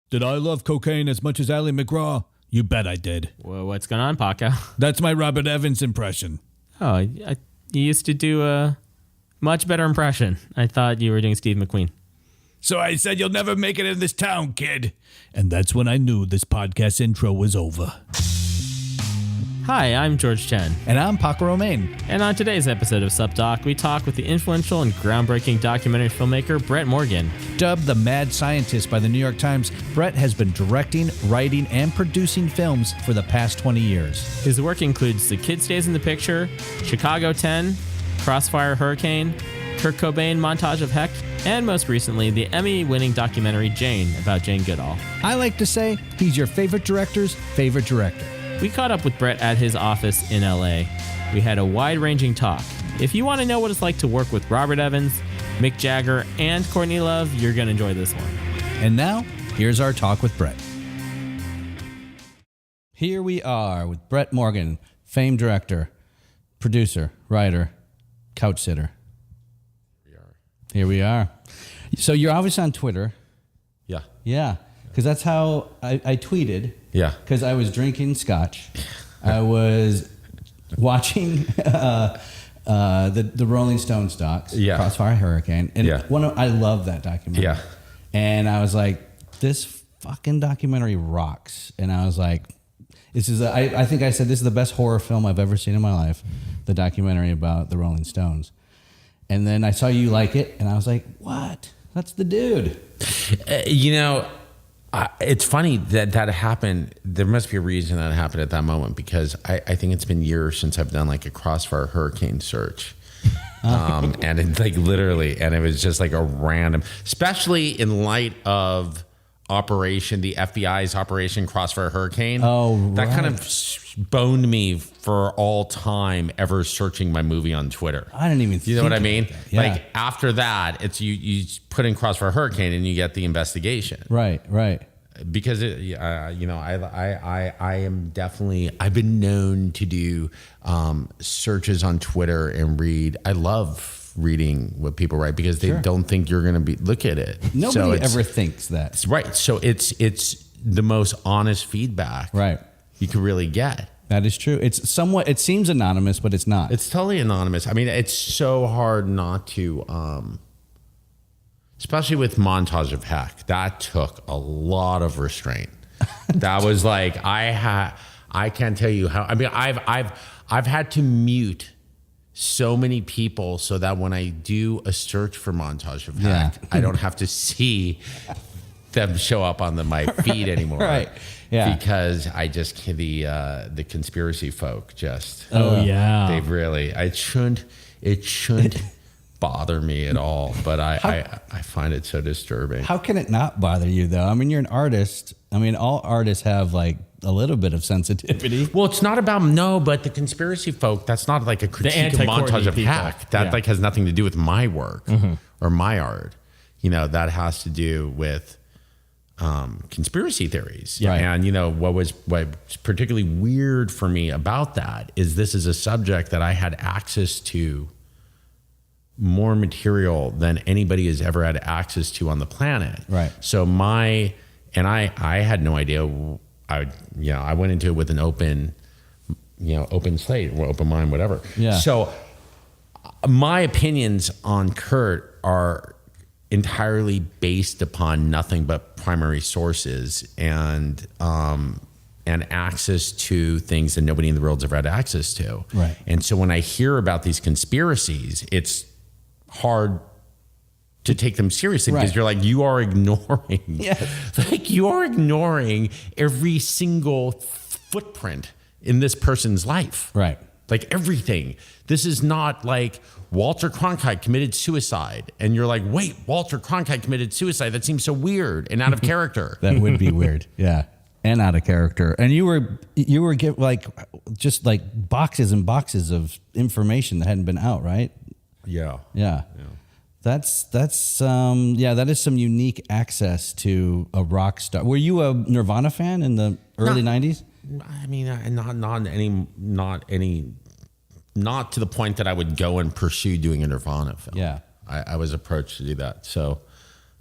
Did I love cocaine as much as Ally McGraw? You bet I did. Well, what's going on, Paco? That's my Robert Evans impression. Oh, you used to do a much better impression. I thought you were doing Steve McQueen. So I said, you'll never make it in this town, kid. And that's when I knew this podcast intro was over. Hi, I'm George Chen. And I'm Paco Romaine. And on today's episode of SUP Doc, we talk with the influential and groundbreaking documentary filmmaker Brett Morgen. Dubbed the Mad Scientist by the New York Times, Brett has been directing, writing, and producing films for the past 20 years. His work includes The Kid Stays in the Picture, Chicago 10, Crossfire Hurricane, Kurt Cobain Montage of Heck, and most recently, the Emmy-winning documentary Jane about Jane Goodall. I like to say he's your favorite director's favorite director. We caught up with Brett at his office in LA. We had a wide-ranging talk. If you want to know what it's like to work with Robert Evans, Mick Jagger, and Courtney Love, you're going to enjoy this one. And now, here's our talk with Brett. Here we are with Brett Morgen, famed director, producer, writer, couch sitter. Here we are. So you're obviously on Twitter. Yeah. Yeah, because that's how I tweeted. Yeah. Because I was drinking scotch. I was watching the Rolling Stones docs, Crossfire Hurricane. And I love that documentary. Yeah. And I was like, this fucking documentary rocks. And I was like, I think I said this is the best horror film I've ever seen in my life, the documentary about the Rolling Stones. And then I saw you like it, and I was like, what? That's the dude. It's funny that happened. There must be a reason that happened at that moment, because I think it's been years since I've done like a Crossfire Hurricane search. And it literally, and it was just like a random, especially in light of the FBI's Operation Crossfire Hurricane. Oh, right. That kind of boned me for all time ever searching my movie on Twitter. I didn't even think. You know what I mean? Yeah. Like after that, it's you put in Crossfire Hurricane and you get the investigation. Right. Because I am definitely, I've been known to do searches on Twitter and read. I love reading what people write because they don't think you're going to look at it. Nobody ever thinks that. Right. So it's the most honest feedback. Right. You can really get. That is true. It seems anonymous, but it's not. It's totally anonymous. I mean, it's so hard not to, especially with Montage of Heck. That took a lot of restraint. That was like, I can't tell you how, I mean, I've had to mute so many people so that when I do a search for Montage of Heck, I don't have to see them show up on my feed anymore. Right. Yeah. Because I just, the conspiracy folk just, yeah. it shouldn't bother me at all, but I find it so disturbing. How can it not bother you though? I mean, you're an artist. I mean, all artists have like a little bit of sensitivity. Well, it's not about, but the conspiracy folk, that's not like a critique of Montage of Heck. That like has nothing to do with my work or my art. That has to do with conspiracy theories. Right. And what's particularly weird for me about that is this is a subject that I had access to more material than anybody has ever had access to on the planet. Right. So I had no idea. I went into it with an open slate, or open mind, whatever. Yeah. So my opinions on Kurt are entirely based upon nothing but primary sources and access to things that nobody in the world's ever had access to. Right. And so when I hear about these conspiracies, it's hard to take them seriously because you're like, you are ignoring, you are ignoring every single footprint in this person's life. Right. Like everything. This is not like Walter Cronkite committed suicide. And you're like, wait, Walter Cronkite committed suicide. That seems so weird and out of character. That would be weird. Yeah. And out of character. And you were just like boxes and boxes of information that hadn't been out, right? Yeah. That is some unique access to a rock star. Were you a Nirvana fan in the early 90s? I mean, not to the point that I would go and pursue doing a Nirvana film. Yeah. I was approached to do that. So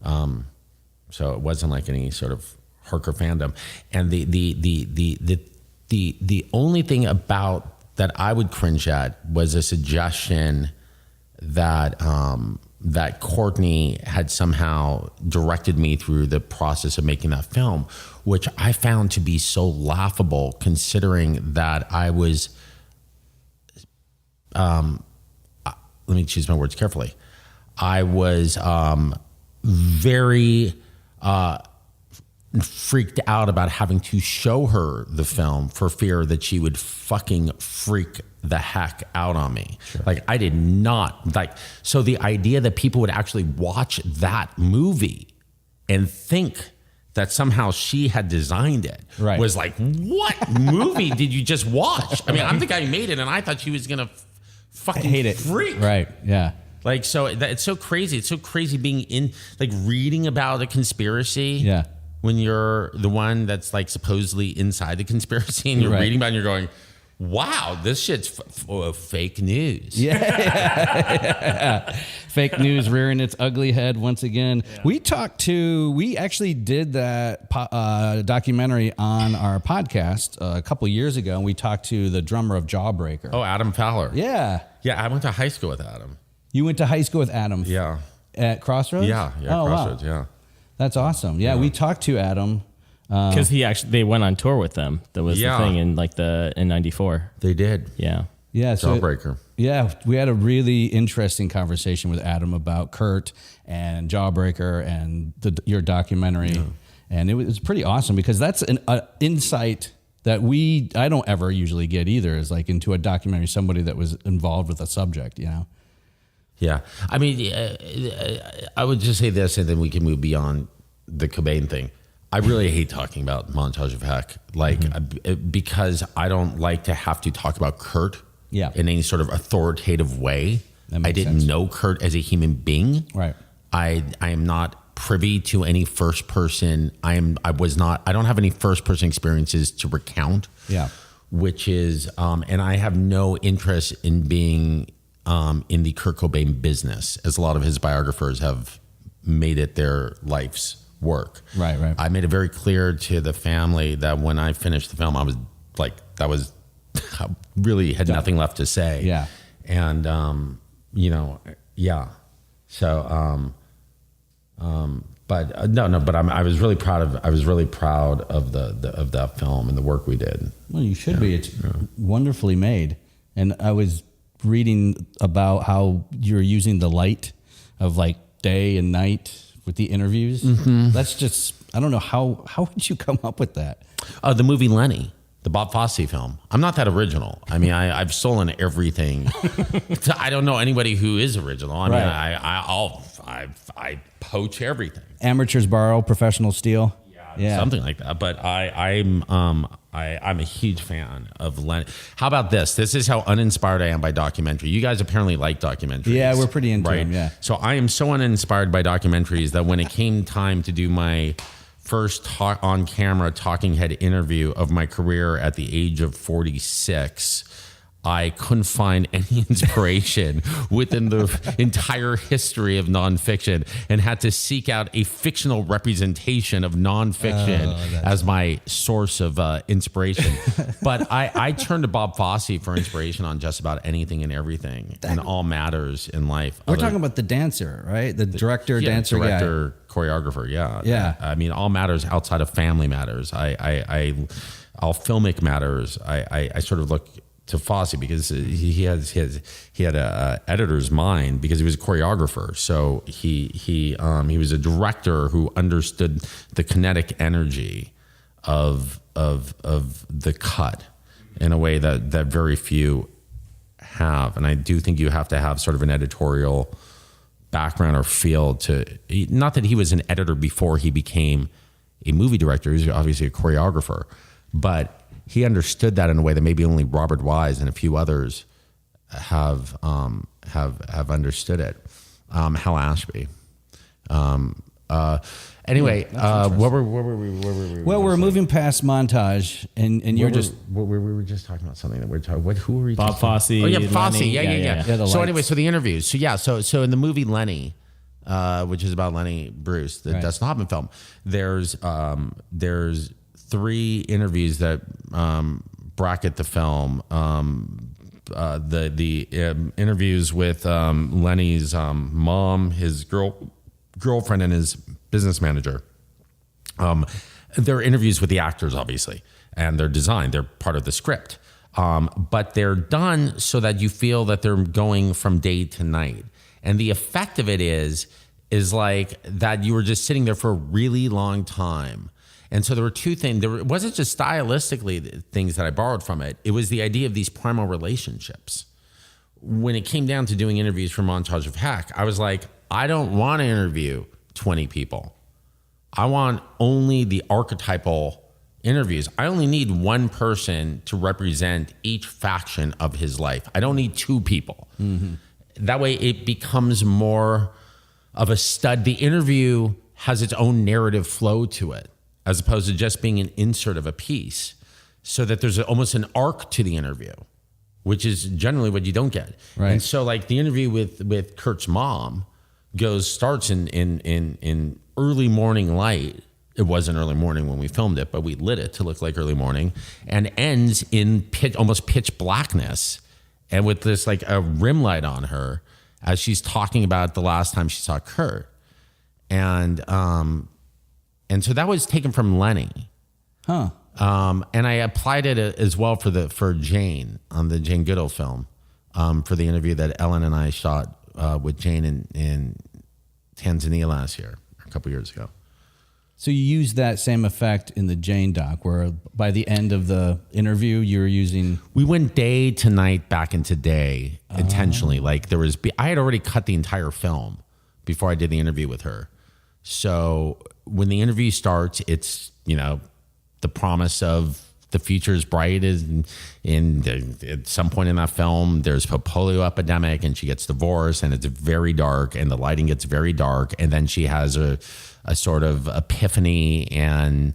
it wasn't like any sort of Harker fandom, and the only thing about that I would cringe at was a suggestion that that Courtney had somehow directed me through the process of making that film, which I found to be so laughable, considering that I was, let me choose my words carefully. I was very freaked out about having to show her the film for fear that she would fucking freak the heck out on me. Sure. Like, I did not like, so the idea that people would actually watch that movie and think that somehow she had designed it was like, what movie did you just watch? I mean, I'm the guy who made it, and I thought she was gonna fucking hate it. Freak. Right. Yeah. Like, so it's so crazy. It's so crazy being in, like, reading about a conspiracy. Yeah. When you're the one that's like supposedly inside the conspiracy, and you're reading about it and you're going, wow, this shit's fake news. Yeah. Fake news rearing its ugly head once again. Yeah. We actually did that documentary on our podcast a couple years ago, and we talked to the drummer of Jawbreaker. Oh, Adam Fowler. Yeah. Yeah, I went to high school with Adam. You went to high school with Adam? Yeah. At Crossroads? Yeah, Crossroads, wow. Yeah. That's awesome. Yeah, we talked to Adam. Because they went on tour with them. That was the thing in '94. They did. Yeah. Yeah. Jawbreaker. We had a really interesting conversation with Adam about Kurt and Jawbreaker and your documentary. Yeah. And it was pretty awesome because that's an insight that I don't ever usually get either, is like into a documentary, somebody that was involved with a subject, you know? Yeah. I mean, I would just say this, and then we can move beyond the Cobain thing. I really hate talking about Montage of Heck, like, because I don't like to have to talk about Kurt in any sort of authoritative way. I didn't know Kurt as a human being. Right. I am not privy to any first person. I don't have any first person experiences to recount. Yeah. Which is, and I have no interest in being in the Kurt Cobain business, as a lot of his biographers have made it their life's work. Right. I made it very clear to the family that when I finished the film, I was like, I really had nothing left to say. Yeah. And, yeah. So, but I was really proud of of that film and the work we did. Well, you should be. It's wonderfully made. And I was reading about how you're using the light of like day and night with the interviews. Mm-hmm. That's just, I don't know, how would you come up with that? The movie Lenny, the Bob Fosse film. I'm not that original. I mean, I've stolen everything. I don't know anybody who is original. I mean, I poach everything. Amateurs borrow, professionals steal. Yeah, something like that. But I'm a huge fan of Lenny. How about this? This is how uninspired I am by documentary. You guys apparently like documentaries. Yeah, we're pretty into them, yeah. So I am so uninspired by documentaries that when it came time to do my first on-camera talking head interview of my career at the age of 46, I couldn't find any inspiration within the entire history of nonfiction and had to seek out a fictional representation of nonfiction as my source of inspiration. But I turned to Bob Fosse for inspiration on just about anything and everything and all matters in life. We're talking about the dancer, right? The director, dancer, director, choreographer. Yeah. I mean, all matters outside of family matters. All filmic matters. I sort of look to Fosse because he had a editor's mind because he was a choreographer. So he was a director who understood the kinetic energy of the cut in a way that very few have. And I do think you have to have sort of an editorial background or field to, not that he was an editor before he became a movie director. He was obviously a choreographer, but he understood that in a way that maybe only Robert Wise and a few others have understood it. Hal Ashby. Anyway, where were we? Well, we're moving past Montage, and you're we were just talking about something that we're talking. Who were we? Bob Fosse. Oh yeah, Fosse. Yeah. So anyway, so the interviews. So in the movie Lenny, which is about Lenny Bruce, the Right. Dustin Hoffman film. There's 3 interviews that bracket the film. The interviews with Lenny's mom, his girlfriend, and his business manager. They're interviews with the actors, obviously, and they're designed. They're part of the script. But they're done so that you feel that they're going from day to night. And the effect of it is like that you were just sitting there for a really long time. And so there were 2 things. It wasn't just stylistically things that I borrowed from it. It was the idea of these primal relationships. When it came down to doing interviews for Montage of Heck, I was like, I don't want to interview 20 people. I want only the archetypal interviews. I only need one person to represent each faction of his life. I don't need 2 people. Mm-hmm. That way it becomes more of a stud. The interview has its own narrative flow to it, as opposed to just being an insert of a piece, so that there's almost an arc to the interview, which is generally what you don't get. Right. And so like the interview with Kurt's mom starts in early morning light. It wasn't early morning when we filmed it, but we lit it to look like early morning, and ends in almost pitch blackness, and with this like a rim light on her as she's talking about the last time she saw Kurt. And so that was taken from Lenny. Huh. And I applied it as well for Jane on the Jane Goodall film, for the interview that Ellen and I shot with Jane in Tanzania last year, a couple years ago. So you used that same effect in the Jane doc, where by the end of the interview, you were using... We went day to night back into day intentionally. Like I had already cut the entire film before I did the interview with her. So when the interview starts, it's, the promise of the future is bright. At some point in that film, there's a polio epidemic and she gets divorced and it's very dark and the lighting gets very dark. And then she has a sort of epiphany and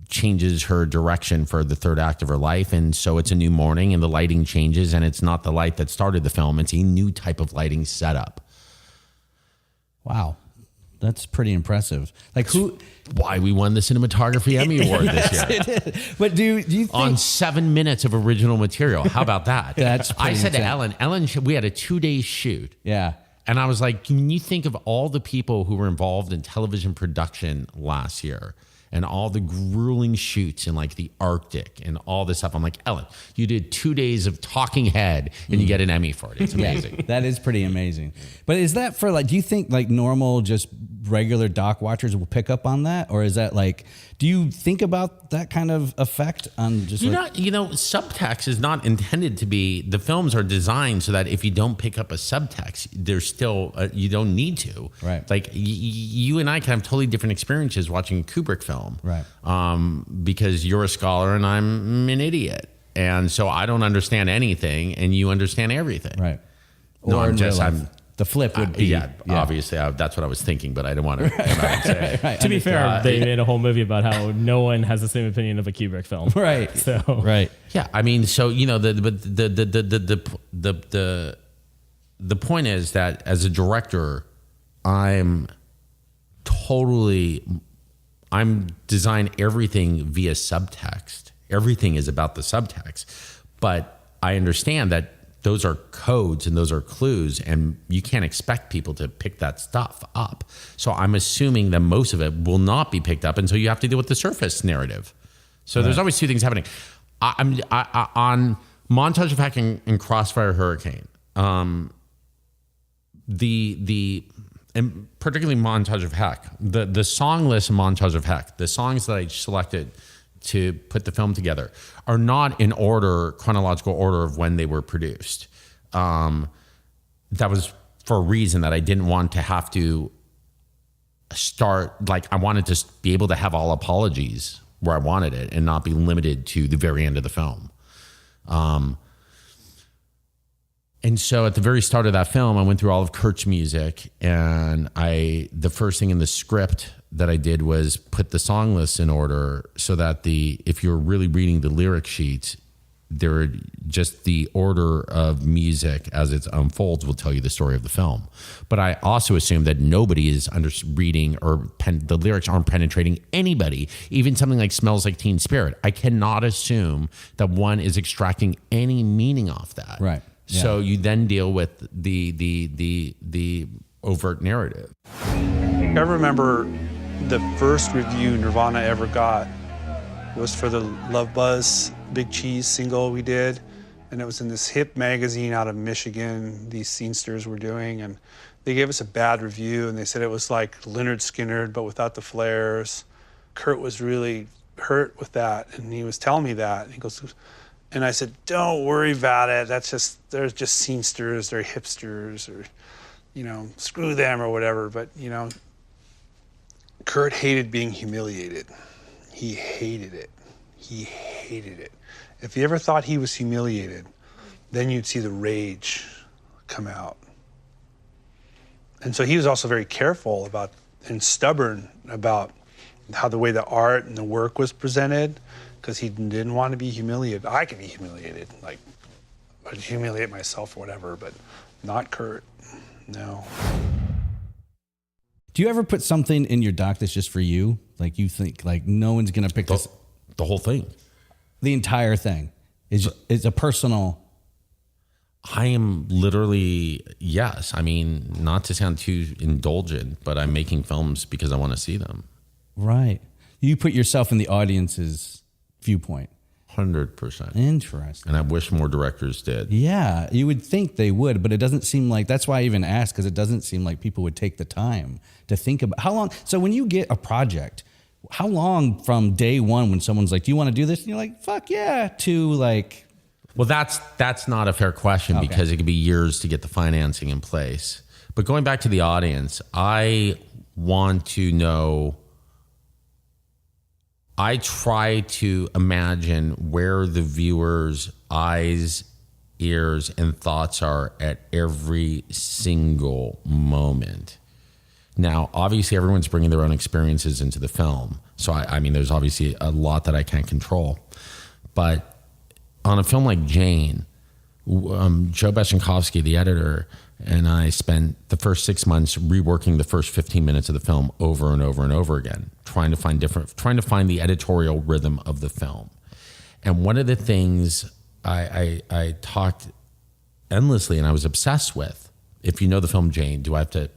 changes her direction for the third act of her life. And so it's a new morning and the lighting changes, and it's not the light that started the film. It's a new type of lighting setup. Wow. That's pretty impressive. Why we won the Cinematography Emmy Award this year. It is. But do you think... On 7 minutes of original material. How about that? That's I said insane. to Ellen, we had a 2-day shoot. Yeah. And I was like, can you think of all the people who were involved in television production last year and all the grueling shoots in like the Arctic and all this stuff? I'm like, Ellen, you did 2 days of talking head and you get an Emmy for it. It's amazing. Yeah, that is pretty amazing. But is that for do you think like normal, just regular doc watchers will pick up on that? Or is that do you think about that kind of effect on just subtext is not intended to be, the films are designed so that if you don't pick up a subtext, there's still, you don't need to. Right. Like you and I can have totally different experiences watching a Kubrick film. Right. Because you're a scholar and I'm an idiot. And so I don't understand anything and you understand everything. Right. No, or I'm the flip would be... obviously that's what I was thinking, but I didn't want to come out and say it. Right. To be fair, they made a whole movie about how no one has the same opinion of a Kubrick film. Right. So right. Yeah, I mean, so the point is that as a director, I'm design everything via subtext. Everything is about the subtext, but I understand that those are codes and those are clues, and you can't expect people to pick that stuff up. So I'm assuming that most of it will not be picked up, and so you have to deal with the surface narrative. So there's always 2 things happening. I on Montage of Heck and Crossfire Hurricane, and particularly Montage of Heck, the song list of Montage of Heck, the songs that I selected to put the film together are not in chronological order of when they were produced. That was for a reason, that I didn't want to have to start, I wanted to be able to have all apologies where I wanted it and not be limited to the very end of the film. And so at the very start of that film, I went through all of Kurt's music, and the first thing in the script that I did was put the song lists in order so that if you're really reading the lyric sheets, They're just the order of music as it unfolds will tell you the story of the film. But I also assume that nobody is reading or the lyrics aren't penetrating anybody. Even something like "Smells Like Teen Spirit," I cannot assume that one is extracting any meaning off that. Right. Yeah. So you then deal with the overt narrative. I remember the first review Nirvana ever got was for the Love Buzz Big Cheese single we did, and it was in this hip magazine out of Michigan these scenesters were doing, and they gave us a bad review, and they said it was like Lynyrd Skynyrd but without the flares. Kurt was really hurt with that, and he was telling me that, and he goes, and I said, don't worry about it, they're just scenesters, they're hipsters, or screw them or whatever. But Kurt hated being humiliated. He hated it. He hated it. If he ever thought he was humiliated, then you'd see the rage come out. And so he was also very careful about and stubborn about how the way the art and the work was presented, because he didn't want to be humiliated. I could be humiliated, like I'd humiliate myself or whatever, but not Kurt. No. Do you ever put something in your doc that's just for you? Like you think like no one's going to pick this? The whole thing. The entire thing is a personal. I am literally, yes. I mean, not to sound too indulgent, but I'm making films because I want to see them. Right. You put yourself in the audience's viewpoint. 100%. Interesting. And I wish more directors did. Yeah, you would think they would, but it doesn't seem like, that's why I even asked, because it doesn't seem like people would take the time to think about how long. So when you get a project, how long from day one when someone's like, do you want to do this? And you're like, fuck yeah, to like. Well, that's not a fair question, because it could be years to get the financing in place. But going back to the audience, I want to know, I try to imagine where the viewer's eyes, ears, and thoughts are at every single moment. Now, obviously, everyone's bringing their own experiences into the film. So, I mean, there's obviously a lot that I can't control. But on a film like Jane, Joe Beshenkovsky, the editor, and I spent the first 6 months reworking the first 15 minutes of the film over and over and over again, trying to find the editorial rhythm of the film. And one of the things I talked endlessly and I was obsessed with, if you know the film Jane, do I have to,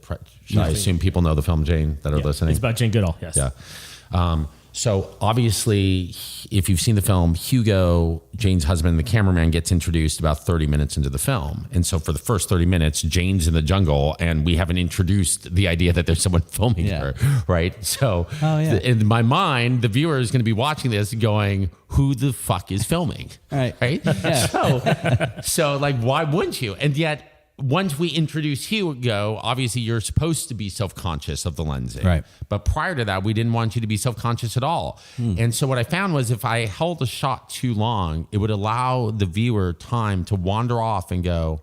I assume people know the film Jane that are listening? It's about Jane Goodall, yes. Yeah. So obviously, if you've seen the film, Hugo, Jane's husband, the cameraman, gets introduced about 30 minutes into the film. And so for the first 30 minutes, Jane's in the jungle and we haven't introduced the idea that there's someone filming her, right? So in my mind, the viewer is going to be watching this going, who the fuck is filming? Right? Yeah. So like, why wouldn't you? And yet, once we introduce Hugo, obviously you're supposed to be self-conscious of the lensing. Right. But prior to that, we didn't want you to be self-conscious at all. And so what I found was if I held a shot too long, it would allow the viewer time to wander off and go,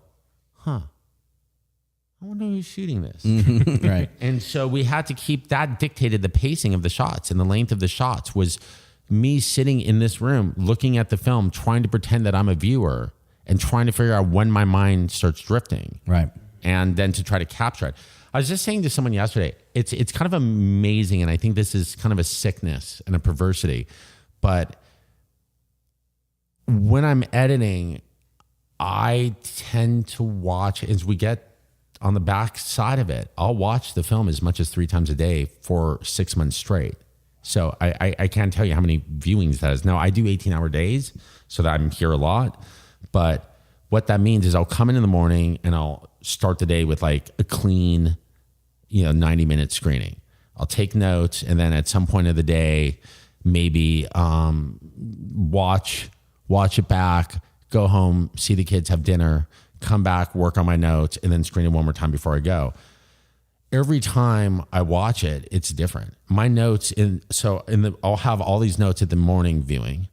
I wonder who's shooting this. Right. And so we had to keep that dictated the pacing of the shots, and the length of the shots was me sitting in this room, looking at the film, trying to pretend that I'm a viewer and trying to figure out when my mind starts drifting. Right. And then to try to capture it. I was just saying to someone yesterday, it's kind of amazing, and I think this is kind of a sickness and a perversity, but when I'm editing, I tend to watch, as we get on the back side of it, I'll watch the film as much as 3 times a day for 6 months straight. So I can't tell you how many viewings that is. Now, I do 18-hour days, so that I'm here a lot. But what that means is I'll come in the morning and I'll start the day with like a clean, 90-minute screening. I'll take notes, and then at some point of the day, maybe watch it back, go home, see the kids, have dinner, come back, work on my notes, and then screen it one more time before I go. Every time I watch it, it's different. My notes I'll have all these notes at the morning viewing.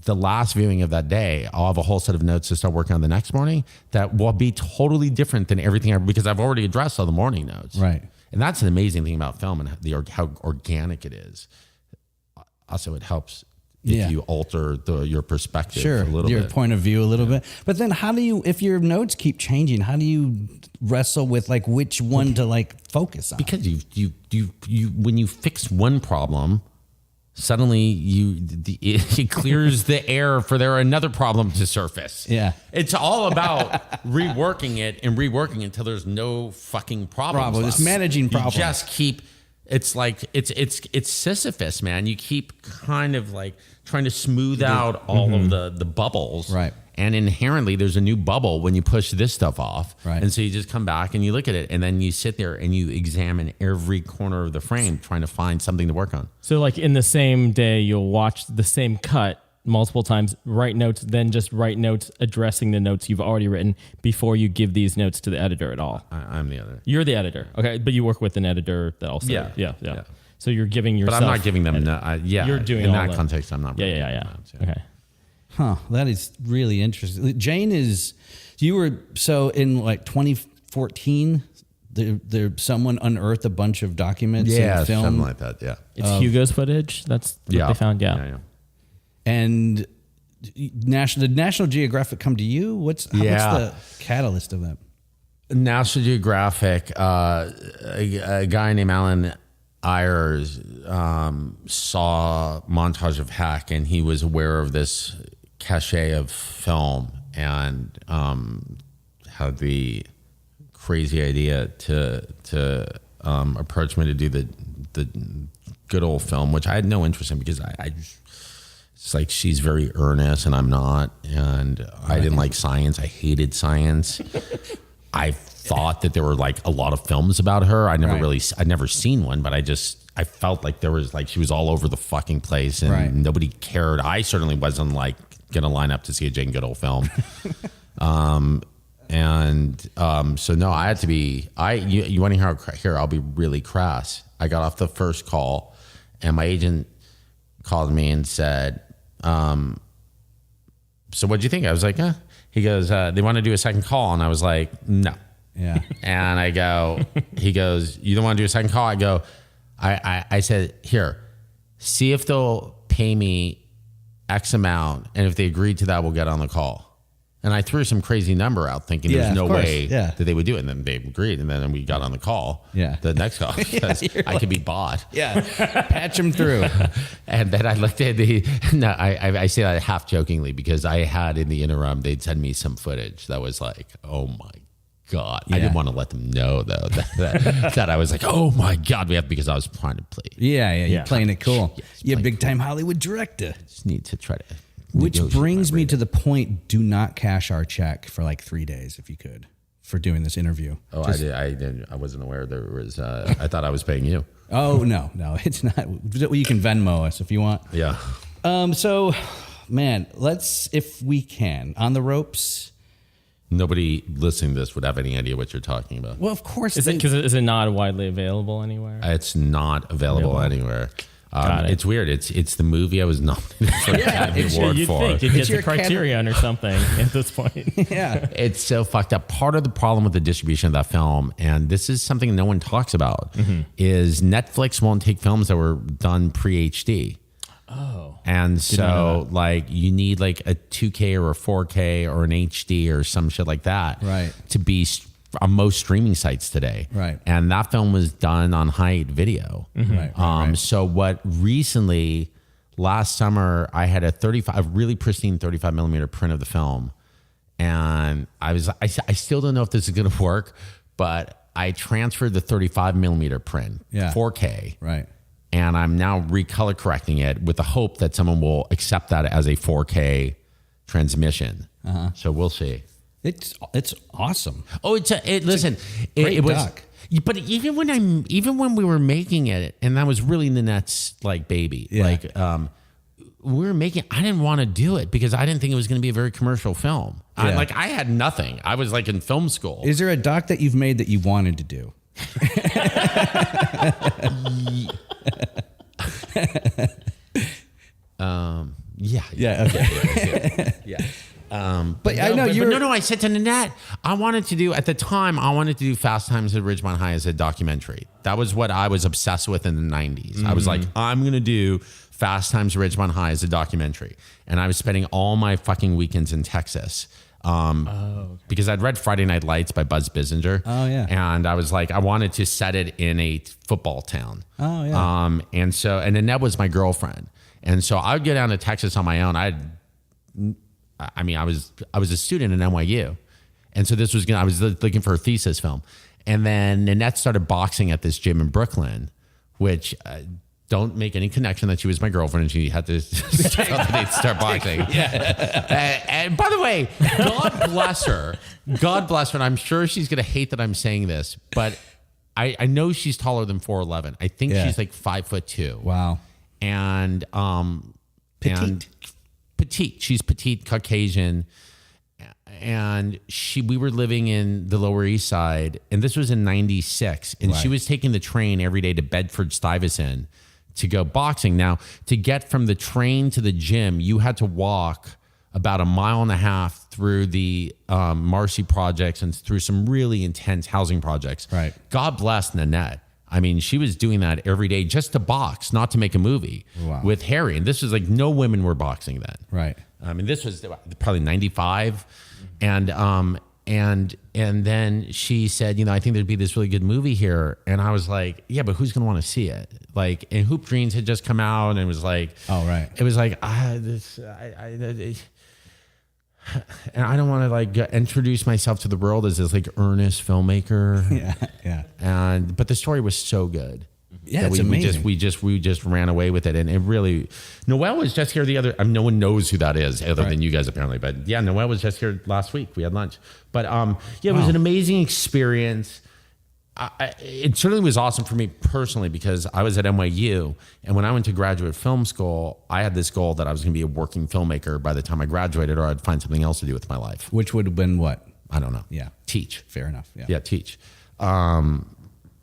The last viewing of that day, I'll have a whole set of notes to start working on the next morning that will be totally different than everything because I've already addressed all the morning notes. Right. And that's an amazing thing about film and how organic it is. Also, it helps if you alter your perspective a little bit. Your point of view a little bit. But then how do you, if your notes keep changing, how do you wrestle with like which one to like focus on? Because you when you fix one problem, suddenly it clears the air for another problem to surface. Yeah. It's all about reworking it until there's no fucking problems left. Just managing problems. You just keep, it's like, it's Sisyphus, man. You keep kind of like trying to smooth out all of the bubbles. Right. And inherently there's a new bubble when you push this stuff off. Right. And so you just come back and you look at it, and then you sit there and you examine every corner of the frame trying to find something to work on. So like in the same day, you'll watch the same cut multiple times, write notes, then just write notes addressing the notes you've already written before you give these notes to the editor at all. I'm the editor. You're the editor. Okay. But you work with an editor that also. Yeah. So you're giving yourself. But I'm not giving them. You're doing in all that context. I'm not. Yeah. Okay. Huh. That is really interesting. Jane you were, so in like 2014, someone unearthed a bunch of documents and film. Something like that. Yeah. It's Hugo's footage. That's what they found. Yeah. And did National Geographic come to you? What's the catalyst of that? National Geographic, a guy named Alan Ayers saw Montage of Heck, and he was aware of this cachet of film, and had the crazy idea to approach me to do the Goodall film, which I had no interest in because it's like she's very earnest and I'm not, and I didn't like science. I hated science. I thought that there were like a lot of films about her. I'd never seen one, but I felt like there was like, she was all over the fucking place and nobody cared. I certainly wasn't like going to line up to see a Jane Goodall film. So no, I had to be, you want to hear here, I'll be really crass. I got off the first call and my agent called me and said, so what'd you think? I was like, He goes, they want to do a second call. And I was like, no. Yeah. And he goes, you don't want to do a second call? I go, I said, here, see if they'll pay me X amount. And if they agree to that, we'll get on the call. And I threw some crazy number out thinking there's no way that they would do it. And then they agreed. And then we got on the call. Yeah. The next call. Because I could be bought. Yeah. Patch them through. And then I looked at I say that half jokingly because I had in the interim, they'd send me some footage that was like, oh my God. I didn't want to let them know though that I was like, oh my God, because I was trying to play. Yeah. You're playing it cool. Yes, you're a big time Hollywood director. I just need to try to. Which brings me to the point, do not cash our check for like 3 days if you could for doing this interview. Oh, I didn't. I wasn't aware there was, I thought I was paying you. Oh, no, it's not. You can Venmo us if you want. Yeah. So, man, if we can, on the ropes. Nobody listening to this would have any idea what you're talking about. Well, of course. Is it not widely available anywhere? It's not available anywhere. It's weird. It's the movie I was nominated for the Academy Award you'd for. think you'd get the Criterion or something at this point. Yeah. It's so fucked up. Part of the problem with the distribution of that film, and this is something no one talks about, is Netflix won't take films that were done pre-HD. Oh. And so like you need like a 2K or a 4K or an HD or some shit like that to be on most streaming sites today. Right. And that film was done on height video. Right. So what recently, last summer, I had a really pristine 35 millimeter print of the film. And I still don't know if this is going to work, but I transferred the 35 millimeter print, 4K. Right. And I'm now recolor correcting it with the hope that someone will accept that as a 4K transmission. So we'll see. It's awesome. Oh, listen, it was. Doc. But even when we were making it, and that was really Nanette's like baby, like we were making. I didn't want to do it because I didn't think it was going to be a very commercial film. I had nothing. I was like in film school. Is there a doc that you've made that you wanted to do? Yeah. Okay. Yeah. But I know no. I said to Nanette, I wanted to do Fast Times at Ridgemont High as a documentary. That was what I was obsessed with in the 90s. I was like, I'm going to do Fast Times at Ridgemont High as a documentary. And I was spending all my fucking weekends in Texas. Because I'd read Friday Night Lights by Buzz Bissinger. Oh, yeah. And I was like, I wanted to set it in a football town. Oh, yeah. And Nanette was my girlfriend. And so I would go down to Texas on my own. I was a student at NYU. And so I was looking for a thesis film. And then Nanette started boxing at this gym in Brooklyn, which don't make any connection that she was my girlfriend and she had to start boxing. And by the way, God bless her. God bless her. And I'm sure she's going to hate that I'm saying this, but I know she's taller than 4'11". I think she's like 5'2". Wow. And Petite. And petite. She's petite, Caucasian. And we were living in the Lower East Side, and this was in 96. And she was taking the train every day to Bedford-Stuyvesant to go boxing. Now, to get from the train to the gym, you had to walk about 1.5 miles through the Marcy projects and through some really intense housing projects. Right. God bless Nanette. I mean, she was doing that every day just to box, not to make a movie with Harry. And this was like no women were boxing then. Right. I mean, this was probably 95. And then she said, I think there'd be this really good movie here. And I was like, yeah, but who's going to want to see it? Like, and Hoop Dreams had just come out and it was like, oh, right. It was like, and I don't want to like introduce myself to the world as this like earnest filmmaker. Yeah. But the story was so good. Yeah, it's amazing. We just ran away with it, and it really. Noelle was just here the other. No one knows who that is other than you guys apparently. But yeah, Noelle was just here last week. We had lunch. But it was an amazing experience. It certainly was awesome for me personally because I was at NYU, and when I went to graduate film school, I had this goal that I was going to be a working filmmaker by the time I graduated, or I'd find something else to do with my life. Which would have been what? I don't know. Yeah, teach. Fair enough. Yeah, teach.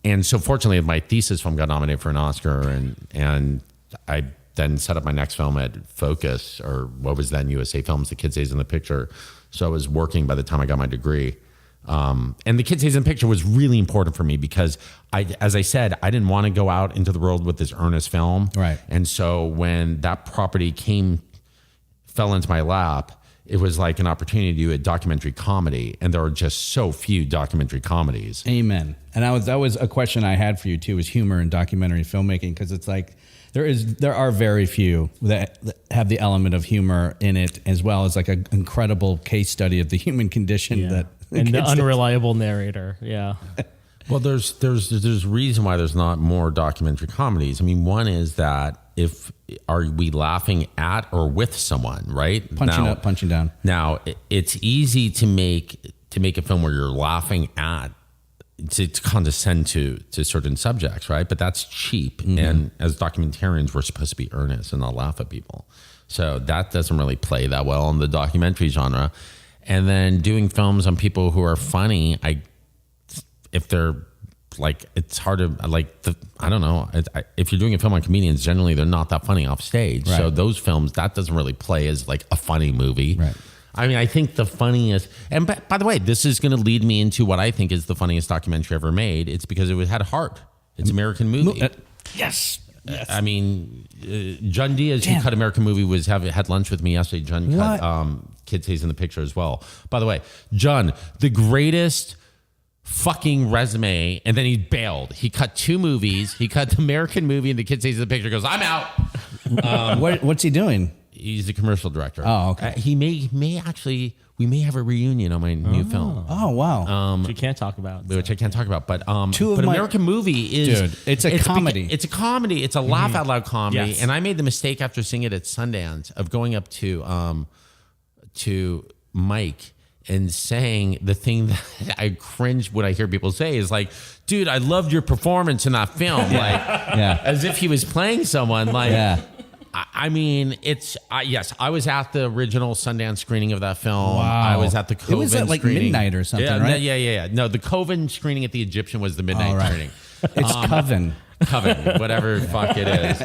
And so fortunately, my thesis film got nominated for an Oscar, and I then set up my next film at Focus, or what was then USA Films, The Kid Stays in the Picture. So I was working by the time I got my degree. And The Kid Stays in the Picture was really important for me because, as I said, I didn't want to go out into the world with this earnest film. Right. And so when that property fell into my lap, it was like an opportunity to do a documentary comedy, and there are just so few documentary comedies. Amen. And that was a question I had for you too: is humor in documentary filmmaking? Because it's like there are very few that have the element of humor in it, as well as like an incredible case study of the human condition and the unreliable narrator. Yeah. Well, there's reason why there's not more documentary comedies. I mean, one is that are we laughing at or with someone, right? Punching up, punching down. Now, it's easy to make a film where you're laughing at, to condescend to certain subjects, right? But that's cheap. Mm-hmm. And as documentarians, we're supposed to be earnest and not laugh at people. So that doesn't really play that well in the documentary genre. And then doing films on people who are funny, if they're like, it's hard to I don't know. If you're doing a film on comedians, generally they're not that funny off stage. Right. So those films, that doesn't really play as like a funny movie. Right. I mean, I think the funniest, and by the way, this is going to lead me into what I think is the funniest documentary ever made. It's because it had heart. It's American Movie. Yes. I mean, John Diaz, who cut American Movie, had lunch with me yesterday. John cut Kid Stays in the Picture as well. By the way, John, the greatest fucking resume, and then he bailed. He cut 2 movies. He cut the American Movie and The Kid Stays in the Picture. Goes, I'm out. What's he doing? He's the commercial director. Oh, okay. He may actually, we may have a reunion on my new film. Oh, wow. Which you can't talk about. Which I can't talk about. But American Movie is... Dude, it's a comedy. It's a comedy. It's a laugh out loud comedy. Yes. And I made the mistake after seeing it at Sundance of going up to Mike and saying the thing that I cringe when I hear people say is like, dude, I loved your performance in that film. As if he was playing someone. I mean, yes, I was at the original Sundance screening of that film. Wow. I was at the Coven It was at like screening. midnight or something, right? Yeah. No, the Coven screening at the Egyptian was the midnight screening. It's Coven, whatever fuck it is.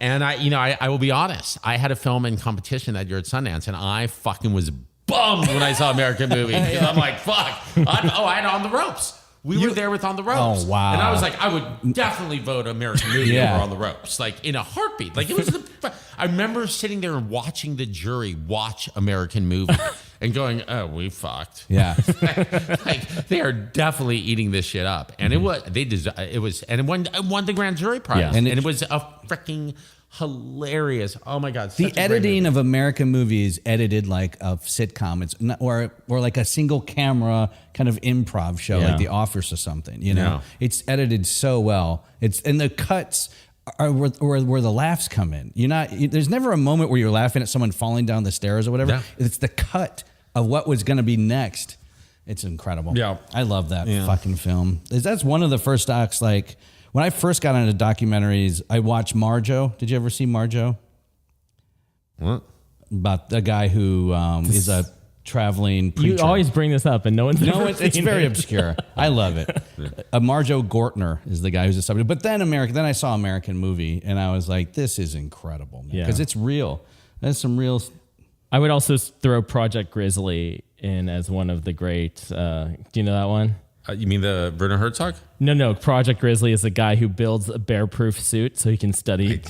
And I will be honest. I had a film in competition that year at Sundance, and I fucking was bummed when I saw American Movie because I'm like, fuck. I had On the Ropes. We were there with On the Ropes. Oh, wow. And I was like, I would definitely vote American Movie over On the Ropes, like in a heartbeat. Like it was I remember sitting there and watching the jury watch American Movie and going, oh, we fucked. Yeah. Like they are definitely eating this shit up. And it won the grand jury prize. Yeah. And it was a freaking hilarious. Oh my God. The editing of American movies edited like a sitcom. It's not, or like a single camera kind of improv show, like The Office or something, you know, Yeah. it's edited so well. And the cuts are where the laughs come in. There's never a moment where you're laughing at someone falling down the stairs or whatever. Yeah. It's the cut of what was going to be next. It's incredible. Yeah. I love that fucking film. That's one of the first docs, like, when I first got into documentaries, I watched Marjo. Did you ever see Marjo? What? About the guy who is a traveling preacher. You always bring this up, and no one's ever it's seen very it. obscure. I love it. Marjo Gortner is the guy who's a subject. But then I saw American Movie, and I was like, this is incredible, man. Yeah. Because it's real. There's some real... I would also throw Project Grizzly in as one of the great. Do you know that one? You mean the Werner Herzog? No. Project Grizzly is the guy who builds a bear-proof suit so he can study.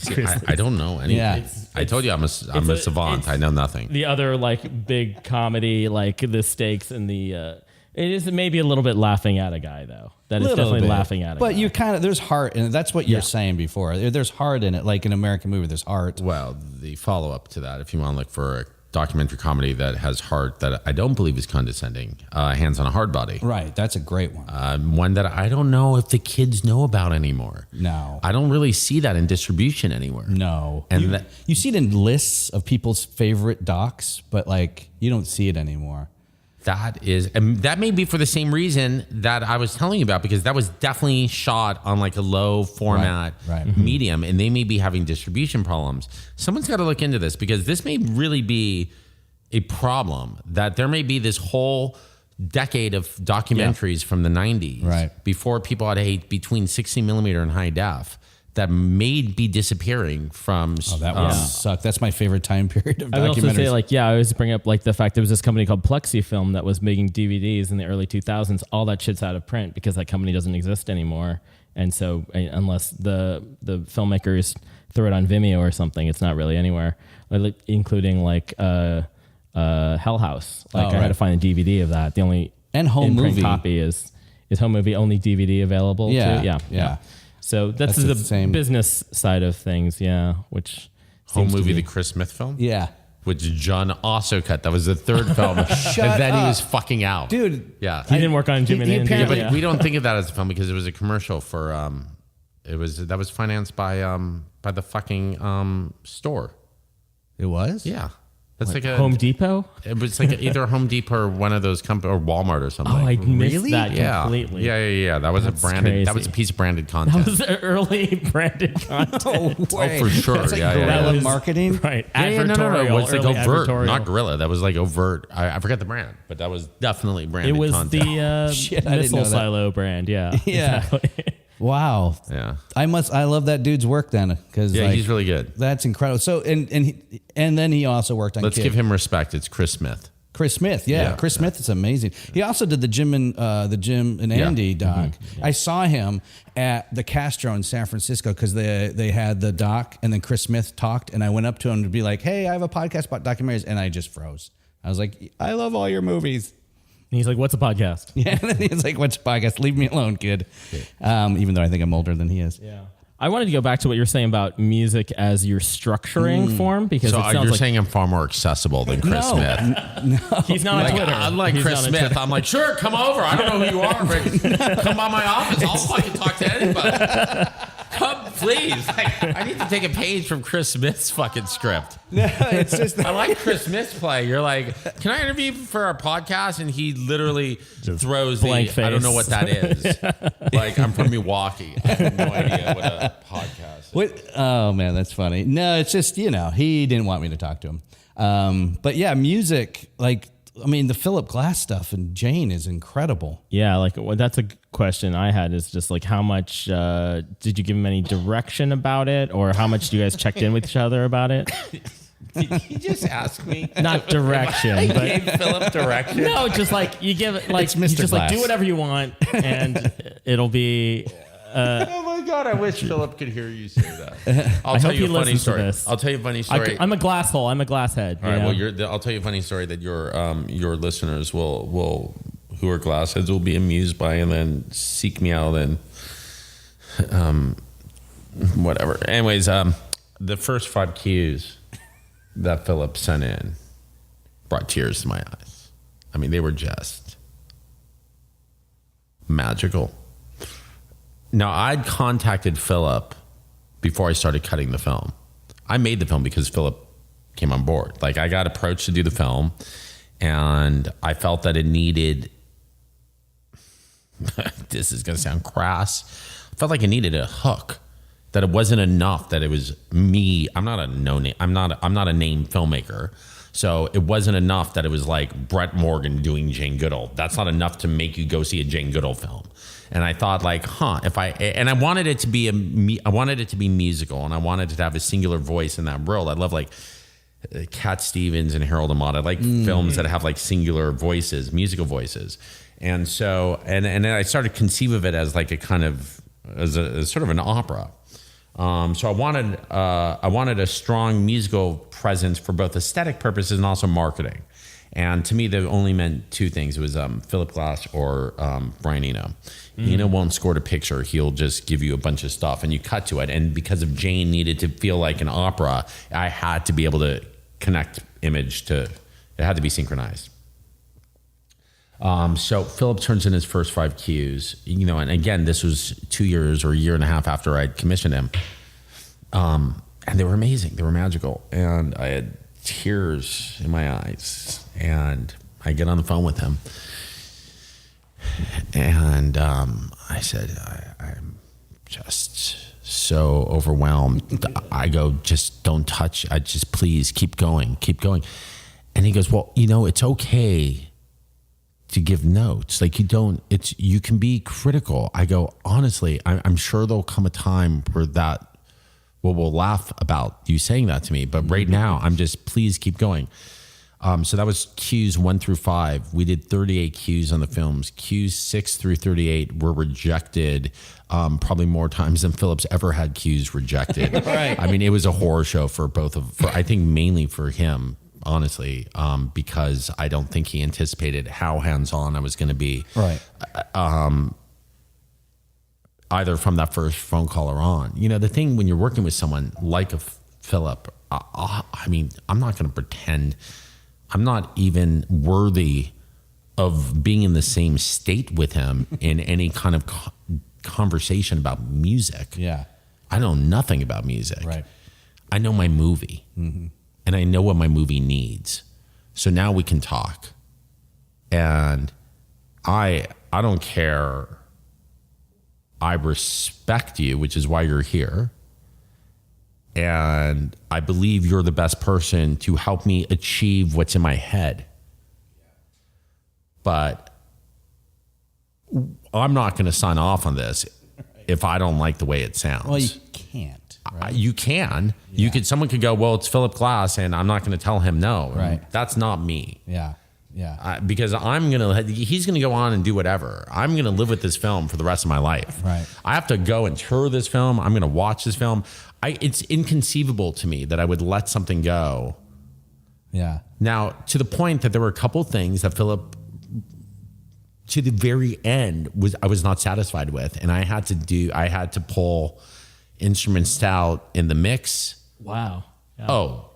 I don't know anything. Yeah. I told you I'm a savant. I know nothing. The other like big comedy, like the stakes and the. It is maybe a little bit laughing at a guy though. That is Little definitely bit. laughing at a guy. But you kind of... There's heart in it. That's what you're saying before. There's heart in it. Like in American Movie, there's heart. Well, the follow-up to that, if you want to look for a documentary comedy that has heart that I don't believe is condescending, Hands on a Hard Body. Right. That's a great one. One that I don't know if the kids know about anymore. No. I don't really see that in distribution anywhere. No. And you see it in lists of people's favorite docs, but like you don't see it anymore. That may be for the same reason that I was telling you about, because that was definitely shot on like a low format medium, and they may be having distribution problems. Someone's got to look into this, because this may really be a problem, that there may be this whole decade of documentaries from the 90s before people had between 60 millimeter and high def that may be disappearing from. Oh, that would suck. That's my favorite time period of documentaries. I would also say, like, I always bring up like the fact there was this company called Plexifilm that was making DVDs in the early 2000s. All that shit's out of print because that company doesn't exist anymore. And so unless the filmmakers throw it on Vimeo or something, it's not really anywhere, including like Hell House. Like I had to find a DVD of that. The only Home Movie copy is Home Movie only DVD available too? Yeah. So that's the same business side of things, which Home Movie, the Chris Smith film? Yeah. Which John also cut. That was the third film. And then he was fucking out. Dude. Yeah. He didn't work on Jim and Andy. But we don't think of that as a film because it was a commercial for that was financed by the fucking store. It was? Yeah. That's like a Home Depot? It was like either Home Depot or one of those companies, or Walmart or something. Oh, I missed that completely. Yeah. That was That was a piece of branded content. That was early branded content. No way. Oh, for sure. That's like Yeah. guerrilla marketing. Right. No. It was like early overt, advertorial. not guerrilla. That was like overt. I forget the brand, but that was definitely branded It was content. the Shit, I didn't missile know that. silo brand. Yeah. Yeah. Exactly. Wow. Yeah. I love that dude's work then, because he's really good. That's incredible. So and then he also worked on. Let's give him respect. It's Chris Smith. Chris Smith, Chris Smith is amazing. He also did the Jim and Andy doc. Yeah. I saw him at the Castro in San Francisco because they had the doc, and then Chris Smith talked, and I went up to him to be like, "Hey, I have a podcast about documentaries," and I just froze. I was like, "I love all your movies." And he's like, "What's a podcast?" Yeah, and then he's like, "What's a podcast? Leave me alone, kid." Even though I think I'm older than he is. Yeah. I wanted to go back to what you're saying about music as your structuring form, because So it sounds you're like saying I'm far more accessible than Chris Smith. he's not on Twitter. Unlike He's Chris not on Smith, Twitter. I'm like, sure, come over. I don't know who you are, but come by my office. I'll fucking talk to anybody. Come, please. Like, I need to take a page from Chris Smith's fucking script. No, it's just I like Chris Smith's play. You're like, can I interview you for our podcast? And he literally throws blank I don't face. know what that is. Like, I'm from Milwaukee. I have no idea what a podcast is. What? Oh man, that's funny. No, it's just he didn't want me to talk to him. But yeah, music, like the Phillip Glass stuff and Jane is incredible. Yeah, like that's a question I had, is just like how much did you give him any direction about it, or how much you guys checked in with each other about it? Did you just ask me? Not direction, I but gave Phillip direction. no, just like you give it, like It's you Mr. just like Glass. do whatever you want, and it'll be. Oh my God! I wish Phillip could hear you say that. I'll tell hope you he a funny listens to story. this. I'll tell you a funny story. I'm a glass hole. I'm a glass head. All right. you know? Well, I'll tell you a funny story that your listeners will who are glassheads will be amused by, and then seek me out and whatever. Anyways, the first 5 cues that Phillip sent in brought tears to my eyes. I mean, they were just magical. Now, I'd contacted Phillip before I started cutting the film. I made the film because Phillip came on board. Like, I got approached to do the film, and I felt that it needed, this is going to sound crass, I felt like it needed a hook, that it wasn't enough that it was me. I'm not a no-name, I'm not a name filmmaker. So it wasn't enough that it was like Brett Morgen doing Jane Goodall. That's not enough to make you go see a Jane Goodall film. And I thought, like, I wanted it to be musical, and I wanted it to have a singular voice in that world. I love like Cat Stevens and Harold Amott. I like films that have like singular voices, musical voices. And so, and then I started to conceive of it as like as sort of an opera. So I wanted a strong musical presence for both aesthetic purposes and also marketing. And to me, that only meant 2 things. It was Phillip Glass or Brian Eno. Eno won't score a picture. He'll just give you a bunch of stuff and you cut to it. And because of Jane needed to feel like an opera, I had to be able to connect image to, it had to be synchronized. So Phillip turns in his first 5 cues, and again, this was 2 years or a year and a half after I'd commissioned him. And they were amazing. They were magical. And I had tears in my eyes, and I get on the phone with him, and I said, I'm just so overwhelmed. I go, just don't touch. I just, please keep going. And he goes, well, it's okay to give notes. Like you can be critical. I go, honestly, I'm sure there'll come a time where we'll laugh about you saying that to me. But right now, I'm just, please keep going. So that was cues 1 through 5. We did 38 cues on the films. Cues 6 through 38 were rejected probably more times than Phillip's ever had cues rejected. Right. I mean, it was a horror show for I think mainly for him, honestly, because I don't think he anticipated how hands-on I was going to be. Right. Either from that first phone call or on. The thing when you're working with someone like a Phillip, I mean, I'm not going to pretend I'm not even worthy of being in the same state with him in any kind of conversation about music. Yeah. I know nothing about music. Right. I know my movie, and I know what my movie needs. So now we can talk. And I don't care. I respect you, which is why you're here. And I believe you're the best person to help me achieve what's in my head. But I'm not going to sign off on this if I don't like the way it sounds. Well, you can't. Right? You can. Yeah. Someone could go, well, it's Phillip Glass, and I'm not going to tell him no. Right. That's not me. Yeah. Yeah. Because he's going to go on and do whatever. I'm going to live with this film for the rest of my life. Right. I have to go and tour this film. I'm going to watch this film. It's inconceivable to me that I would let something go. Yeah. Now, to the point that there were a couple things that Phillip, to the very end, I was not satisfied with. And I had to pull instruments out in the mix. Wow. Yeah. Oh.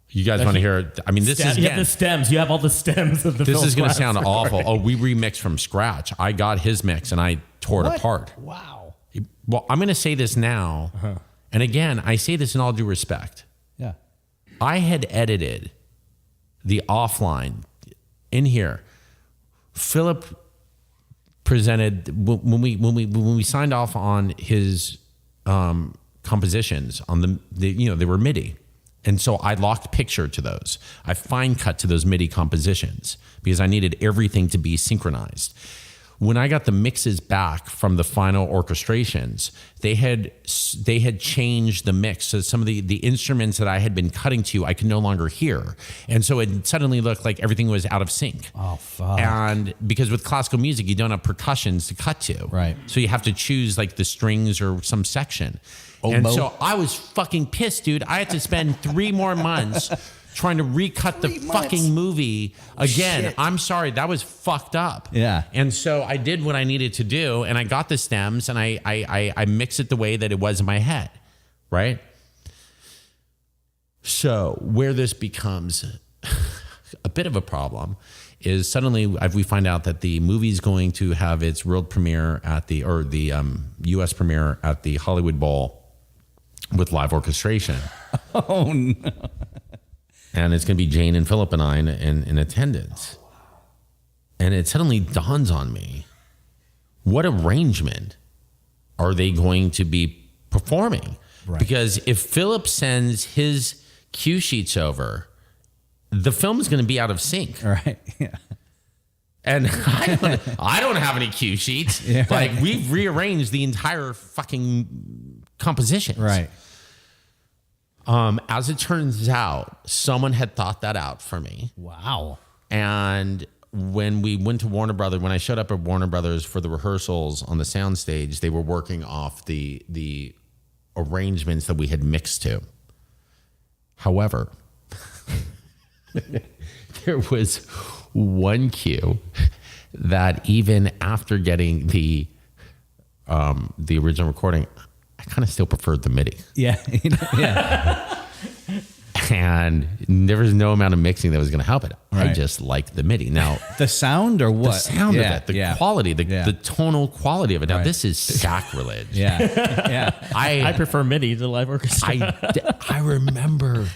You guys want to hear? I mean, this is you have the stems. You have all the stems of the. This is going to Glass sound recording. awful. Oh, we remixed from scratch. I got his mix and I tore it apart. Wow. Well, I'm going to say this now, and again, I say this in all due respect. Yeah. I had edited the offline in here. Phillip presented when we signed off on his compositions on they were MIDI. And so I locked picture to those. I fine cut to those MIDI compositions because I needed everything to be synchronized. when I got the mixes back from the final orchestrations, they had changed the mix. So some of the instruments that I had been cutting to, I could no longer hear. And so it suddenly looked like everything was out of sync. Oh, fuck. And because with classical music, you don't have percussions to cut to. Right. So you have to choose like the strings or some section. And so I was fucking pissed, dude. I had to spend 3 more months trying to recut the fucking movie again. Shit. I'm sorry, that was fucked up. Yeah. And so I did what I needed to do, and I got the stems, and I mixed it the way that it was in my head, right? So where this becomes a bit of a problem is suddenly we find out that the movie's going to have its world premiere at the U.S. premiere at the Hollywood Bowl with live orchestration. Oh, no. And it's going to be Jane and Phillip and I in attendance. And it suddenly dawns on me, what arrangement are they going to be performing? Right. Because if Phillip sends his cue sheets over, the film is going to be out of sync. Right. Yeah. And I don't have any cue sheets. Yeah. Like, we've rearranged the entire fucking compositions. Right. As it turns out, someone had thought that out for me. Wow. And when we went to Warner Brothers, when I showed up at Warner Brothers for the rehearsals on the soundstage, they were working off the arrangements that we had mixed to. However, there was one cue that even after getting the original recording, I kind of still preferred the MIDI. Yeah. Yeah. And there was no amount of mixing that was going to help it. I Right. just liked the MIDI. Now, The sound or what? the sound Yeah, of it, the yeah. quality, the tonal quality of it. Now, Right. this is sacrilege. Yeah. Yeah. I prefer MIDI to live orchestra. I remember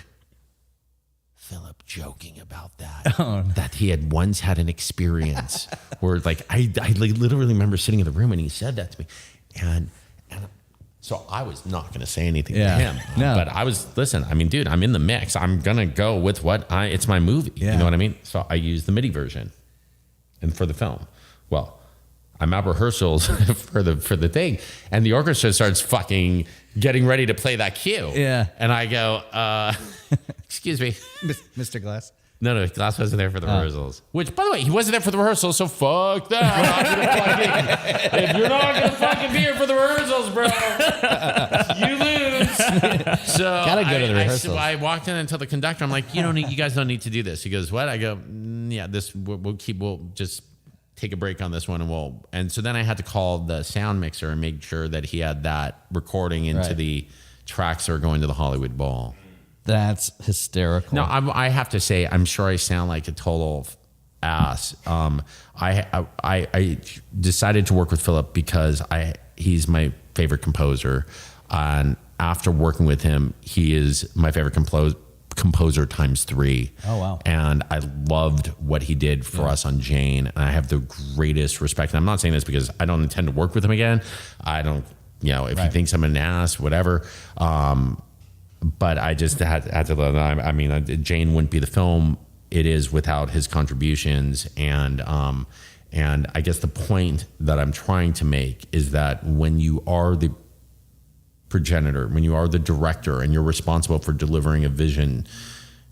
Phillip joking about that, that he had once had an experience where, like, I literally remember sitting in the room and he said that to me. And so I was not going to say anything to Yeah. him. No. But listen, I mean, dude, I'm in the mix. I'm going to go with it's my movie. Yeah. You know what I mean? So I used the MIDI version and for the film. Well, I'm at rehearsals for the thing, and the orchestra starts fucking getting ready to play that cue. Yeah. And I go, excuse me. Mr. Glass. No, Glass wasn't there for the rehearsals. Which, by the way, he wasn't there for the rehearsals, so fuck that. If you're not going to fucking be here for the rehearsals, bro, you lose. So Gotta go to the rehearsals. I walked in and told the conductor, I'm like, you guys don't need to do this. He goes, what? I go, yeah, we'll just take a break on this one, and so then I had to call the sound mixer and make sure that he had that recording into Right. the tracks that are going to the Hollywood Bowl. That's hysterical. No, I have to say, I'm sure I sound like a total ass. I decided to work with Phillip because he's my favorite composer, and after working with him, he is my favorite composer times 3. Oh, wow. And I loved what he did for us on Jane, and I have the greatest respect. And I'm not saying this because I don't intend to work with him again. I don't, if he thinks I'm an ass, whatever. But I just had to let him. I mean, Jane wouldn't be the film it is without his contributions. And I guess the point that I'm trying to make is that when you are the progenitor, when you are the director and you're responsible for delivering a vision,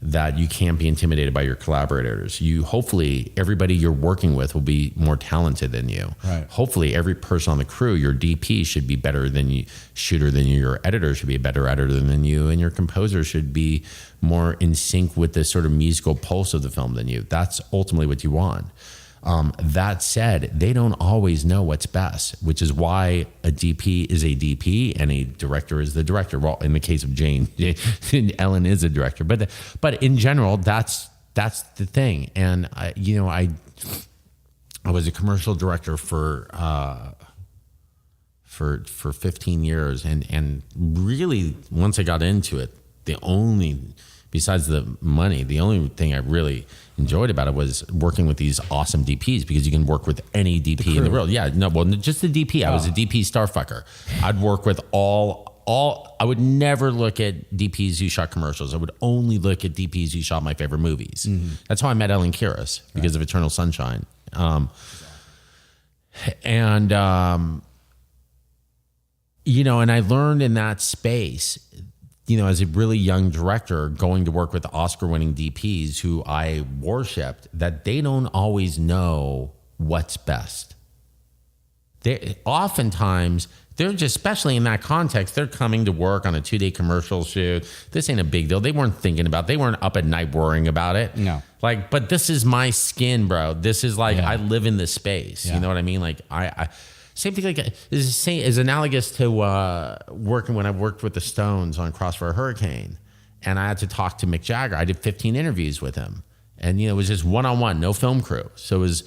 that you can't be intimidated by your collaborators. Hopefully everybody you're working with will be more talented than you. Right. Hopefully every person on the crew, your DP should be better than you, shooter than you, your editor should be a better editor than you, and your composer should be more in sync with the sort of musical pulse of the film than you. That's ultimately what you want. That said, they don't always know what's best, which is why a DP is a DP and a director is the director. Well, in the case of Jane, Ellen is a director, but in general, that's the thing. And I was a commercial director for 15 years, and really once I got into it, besides the money, the only thing I really enjoyed about it was working with these awesome DPs, because you can work with any DP in the world. Yeah, no, well, just the DP. I was a DP starfucker. I'd work with I would never look at DPs who shot commercials. I would only look at DPs who shot my favorite movies. Mm-hmm. That's how I met Ellen Kiris, because of Eternal Sunshine. And, you know, and I learned in that space, you know, as a really young director, going to work with Oscar-winning DPs who I worshipped, that they don't always know what's best. Oftentimes, they're just, especially in that context, they're coming to work on a 2-day commercial shoot. This ain't a big deal. They weren't thinking about it. They weren't up at night worrying about it. No. Like, but this is my skin, bro. This is like, I live in this space. Yeah. You know what I mean? Like, I same thing, like, is analogous to working when I worked with the Stones on Crossfire Hurricane. And I had to talk to Mick Jagger. I did 15 interviews with him. And, you know, it was just one-on-one, no film crew. So it was,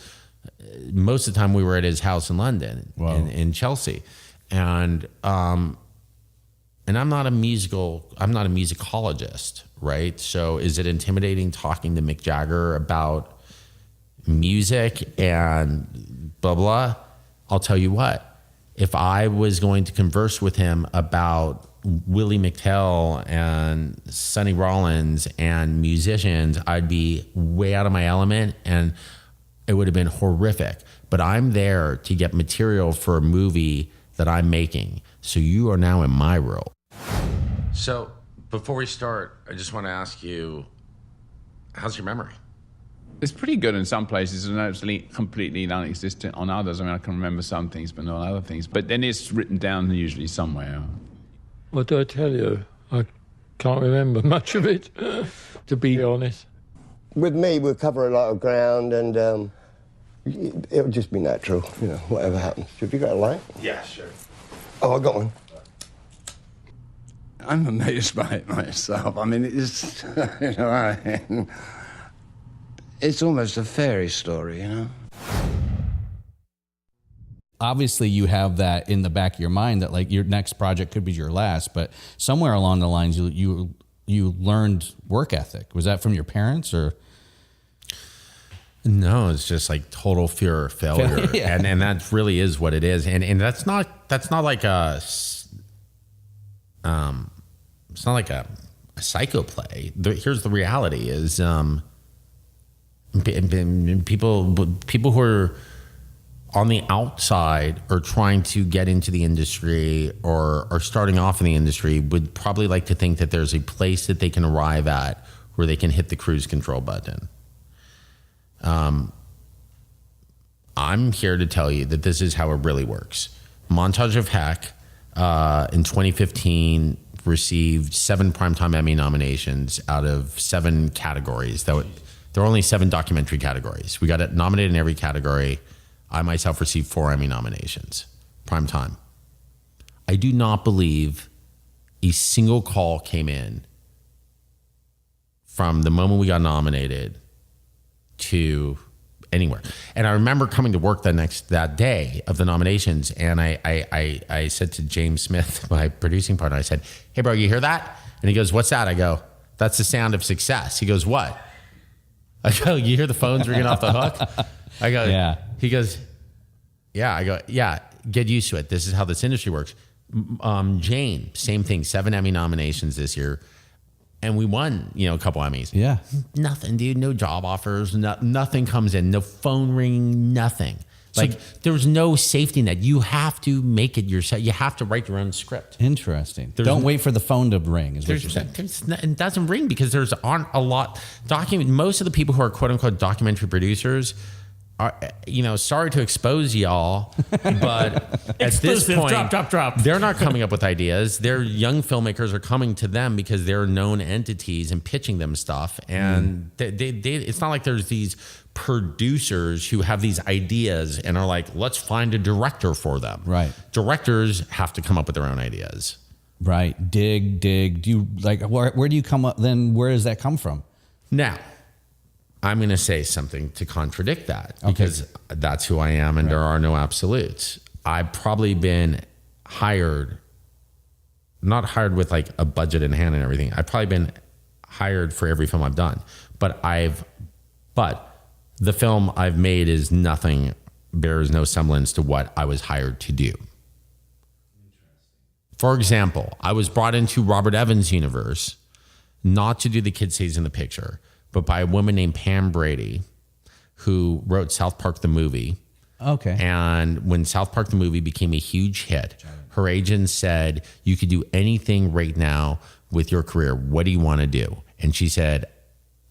most of the time we were at his house in London, in Chelsea. And I'm not a musicologist, right? So is it intimidating talking to Mick Jagger about music and blah, blah? I'll tell you what, if I was going to converse with him about Willie McTell and Sonny Rollins and musicians, I'd be way out of my element and it would have been horrific. But I'm there to get material for a movie that I'm making. So you are now in my role. So before we start, I just want to ask you, how's your memory? It's pretty good in some places and actually completely non-existent on others. I mean, I can remember some things, but not other things. But then it's written down usually somewhere. What do I tell you? I can't remember much of it, to be honest. With me, we'll cover a lot of ground and it'll just be natural, you know, whatever happens. Have you got a light? Yeah, sure. Oh, I got one. I'm amazed by it myself. I mean, it's, you know, it's almost a fairy story, you know? Obviously, you have that in the back of your mind that, like, your next project could be your last, but somewhere along the lines, you learned work ethic. Was that from your parents or? No, it's just like total fear of failure. Yeah. And that really is what it is. And that's not like it's not like a psycho play. Here's the reality is, people who are on the outside or trying to get into the industry or are starting off in the industry would probably like to think that there's a place that they can arrive at where they can hit the cruise control button. I'm here to tell you that this is how it really works. Montage of Heck in 2015 received 7 Primetime Emmy nominations out of 7 categories. There were only 7 documentary categories. We got it nominated in every category. I myself received 4 Emmy nominations, Primetime. I do not believe a single call came in from the moment we got nominated to anywhere. And I remember coming to work that day of the nominations, and I said to James Smith, my producing partner, I said, "Hey bro, you hear that?" And he goes, "What's that?" I go, "That's the sound of success." He goes, "What?" I go, "You hear the phones ringing off the hook?" I go, "Yeah." He goes, "Yeah." I go, "Yeah, get used to it. This is how this industry works." Jane, same thing, 7 Emmy nominations this year. And we won, a couple Emmys. Yeah. Nothing, dude. No job offers. Nothing comes in. No phone ringing. Nothing. There's no safety net. You have to make it yourself. You have to write your own script. Interesting. Don't wait for the phone to ring. Is what you're saying. It doesn't ring because there's aren't a lot. Most of the people who are quote unquote documentary producers are, sorry to expose y'all, but at this point, drop. They're not coming up with ideas. Their young filmmakers are coming to them because they're known entities and pitching them stuff. And it's not like there's these producers who have these ideas and are like, let's find a director for them. Right. Directors have to come up with their own ideas. Right. Dig. Do you where do you come up? Then where does that come from? Now, I'm going to say something to contradict that because that's who I am and there are no absolutes. I've probably been not hired with like a budget in hand and everything. I've probably been hired for every film I've done, but the film I've made bears no semblance to what I was hired to do. For example, I was brought into Robert Evans' universe, not to do The Kid Stays in the Picture, but by a woman named Pam Brady, who wrote South Park the movie, Okay. And when South Park the movie became a huge hit, her agent said, you could do anything right now with your career. What do you want to do? And she said,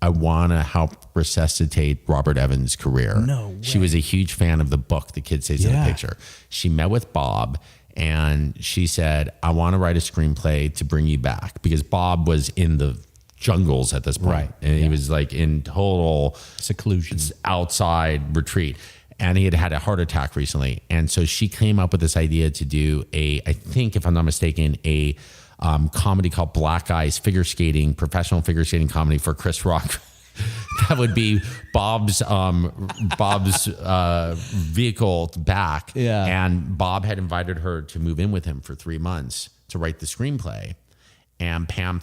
I want to help resuscitate Robert Evans' career. No way. She was a huge fan of the book, The Kid Stays in the Picture. She met with Bob and she said, I want to write a screenplay to bring you back, because Bob was in the jungles at this point. Right. And he was like in total seclusion, outside retreat. And he had had a heart attack recently. And so she came up with this idea to do I think, if I'm not mistaken, a comedy called Black Eyes Figure Skating, professional figure skating comedy for Chris Rock. That would be Bob's vehicle back. Yeah. And Bob had invited her to move in with him for 3 months to write the screenplay. And Pam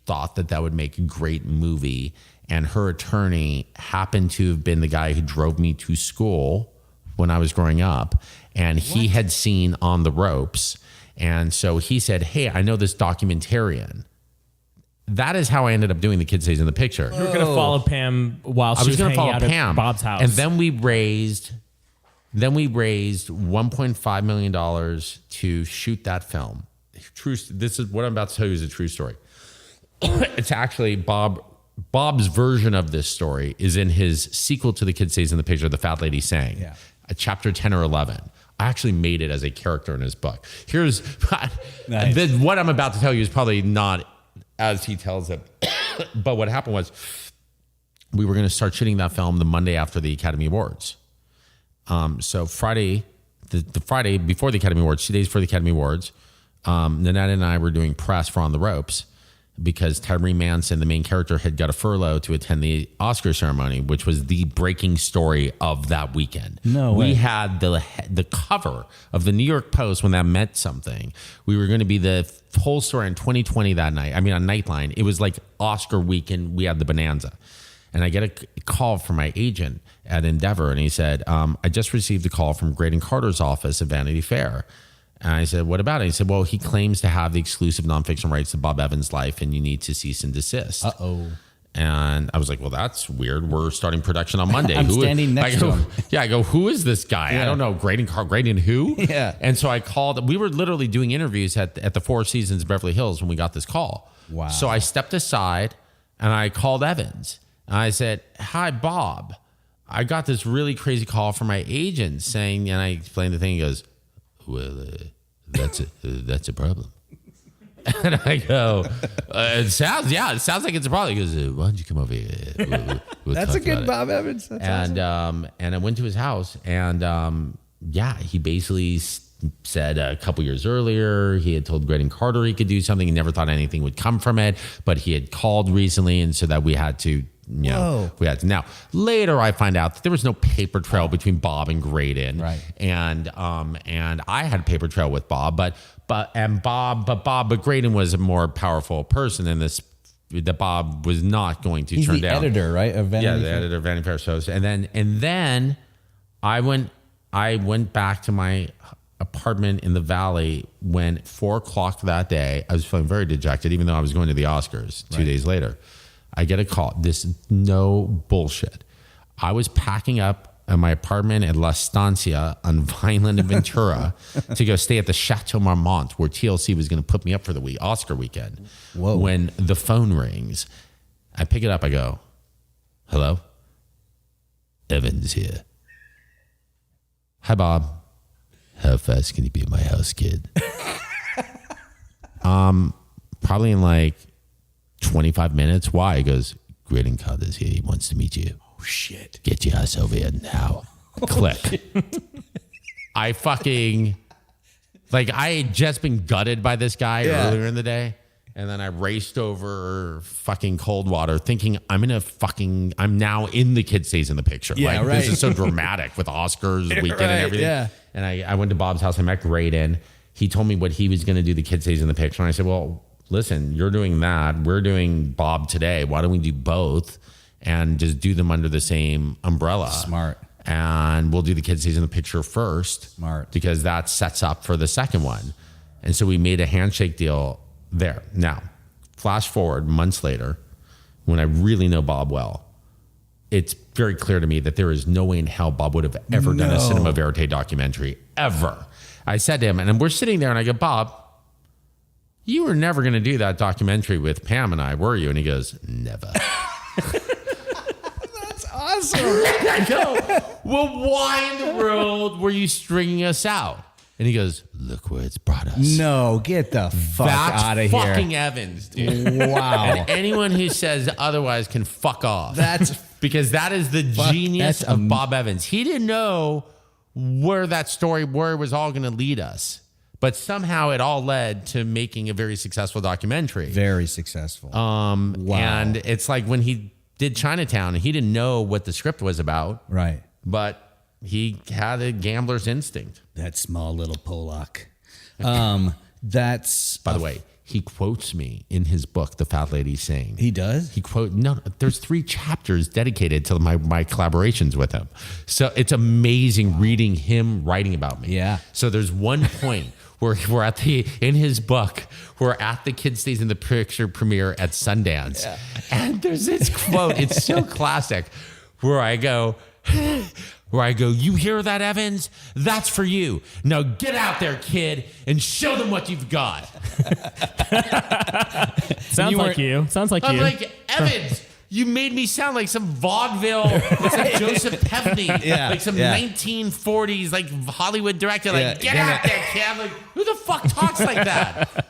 thought that would make a great movie. And her attorney happened to have been the guy who drove me to school when I was growing up. And he had seen On the Ropes. And so he said, hey, I know this documentarian. That is how I ended up doing The Kid Stays in the Picture. You were going to follow Pam while she was gonna hanging out at Bob's house. And then we raised $1.5 million to shoot that film. This is what I'm about to tell you is a true story. It's actually Bob's version of this story is in his sequel to The Kid Stays in the Picture, The Fat Lady Sang, chapter 10 or 11. I actually made it as a character in his book. Here's what I'm about to tell you is probably not as he tells it. But what happened was we were going to start shooting that film the Monday after the Academy Awards. So Friday, the Friday before the Academy Awards, 2 days before the Academy Awards, Nanette and I were doing press for On the Ropes, because Tyree Manson, the main character, had got a furlough to attend the Oscar ceremony, which was the breaking story of that weekend. No way. We had the cover of the New York Post when that meant something. We were going to be the whole story in 2020 that night. I mean, on Nightline. It was like Oscar weekend. We had the bonanza. And I get a call from my agent at Endeavor, and he said, I just received a call from Graydon Carter's office at Vanity Fair. And I said, what about it? He said, well, he claims to have the exclusive nonfiction rights to Bob Evans' life, and you need to cease and desist. Uh-oh. And I was like, well, that's weird. We're starting production on Monday. I'm standing next to him. Yeah, I go, who is this guy? Yeah. I don't know. Graydon who? Yeah. And so I called. We were literally doing interviews at the Four Seasons Beverly Hills when we got this call. Wow. So I stepped aside and I called Evans. And I said, hi, Bob. I got this really crazy call from my agent saying, and I explained the thing. He goes, well, that's a problem. And I go, it sounds like it's a problem. He goes, why don't you come over here? We'll That's a talk good about Bob Evans. That's awesome. and I went to his house, and he basically said a couple years earlier he had told Graydon Carter he could do something. He never thought anything would come from it, but he had called recently, and so that we had to. Now later I find out that there was no paper trail between Bob and Graydon, right? And I had a paper trail with Bob, but Graydon was a more powerful person than this. That Bob was not going to turn down. He's the editor, right? Of Vanity Fair. The editor of Vanity Fair shows, and then I went back to my apartment in the Valley when 4:00 that day. I was feeling very dejected, even though I was going to the Oscars 2 days later. I get a call. This is no bullshit. I was packing up at my apartment at La Stancia on Vineland and Ventura to go stay at the Chateau Marmont, where TLC was going to put me up for the Oscar weekend. Whoa. When the phone rings, I pick it up. I go, hello? Evans here. Hi, Bob. How fast can you be at my house, kid? Probably in like 25 minutes. Why? He goes, Graydon Carter's here. He wants to meet you. Oh, shit. Get your ass over here now. Click. I fucking, like, I had just been gutted by this guy earlier in the day. And then I raced over fucking Coldwater thinking I'm now in The Kid Stays in the Picture. Yeah, right. This is so dramatic with Oscars weekend and everything. Yeah. And I went to Bob's house. I met Graydon. He told me what he was going to do, The Kid Stays in the Picture. And I said, well, listen, you're doing that. We're doing Bob today. Why don't we do both and just do them under the same umbrella? Smart. And we'll do The Kid Stays in the Picture first. Smart. Because that sets up for the second one. And so we made a handshake deal there. Now, flash forward months later, when I really know Bob well, it's very clear to me that there is no way in hell Bob would have ever done a cinema verite documentary, ever. I said to him, and we're sitting there, and I go, Bob, you were never going to do that documentary with Pam and I, were you? And he goes, never. That's awesome. I go, well, why in the world were you stringing us out? And he goes, look where it's brought us. No, get the fuck out of here. That's fucking Evans, dude. Wow. And anyone who says otherwise can fuck off. That's because that is the genius of Bob Evans. He didn't know where it was all going to lead us. But somehow it all led to making a very successful documentary. Very successful. Wow. And it's like when he did Chinatown, he didn't know what the script was about. Right. But he had a gambler's instinct. That small little Polak. That's... By the way, he quotes me in his book, The Fat Lady Sing. He does? There's 3 chapters dedicated to my collaborations with him. So it's amazing reading him writing about me. Yeah. So there's one point where we're in his book, we're at the Kid Stays in the Picture premiere at Sundance. Yeah. And there's this quote, it's so classic, where I go, you hear that, Evans? That's for you. Now get out there, kid, and show them what you've got. Sounds like you. I'm like, Evans, you made me sound like some vaudeville. It's like Joseph Pevney, like some 1940s like Hollywood director. Like, get out there, kid. I'm like, who the fuck talks like that?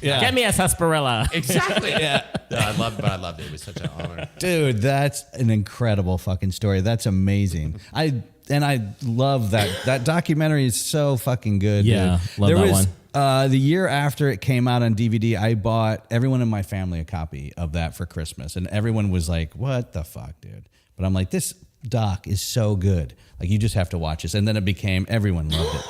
Yeah. Get me a sarsaparilla. Exactly. Yeah. No, I loved it. It was such an honor. Dude, that's an incredible fucking story. That's amazing. I love that. That documentary is so fucking good. Yeah, dude. love that one. The year after it came out on DVD, I bought everyone in my family a copy of that for Christmas. And everyone was like, what the fuck, dude? But I'm like, this doc is so good. Like, you just have to watch this. And then it became, everyone loved it.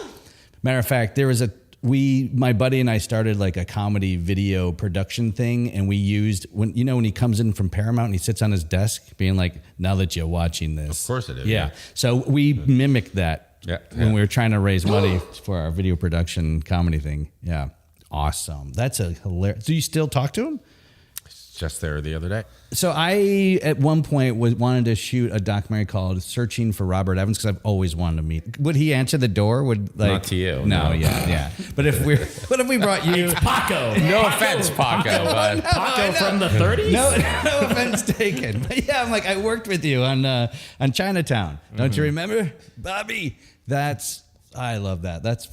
Matter of fact, there was my buddy and I started like a comedy video production thing, and we used when he comes in from Paramount and he sits on his desk being like, now that you're watching this. Of course it is. Yeah. So we mimicked that when we were trying to raise money for our video production comedy thing. Yeah. Awesome. That's a hilarious. Do you still talk to him? Just there the other day. So I, at one point, wanted to shoot a documentary called "Searching for Robert Evans" because I've always wanted to meet. Would he answer the door? Not to you. No. Yeah. But if we brought you, it's Paco. No offense, Paco, but Paco from the 30s. No offense taken. But yeah, I'm like, I worked with you on Chinatown. Don't you remember, Bobby? I love that. That's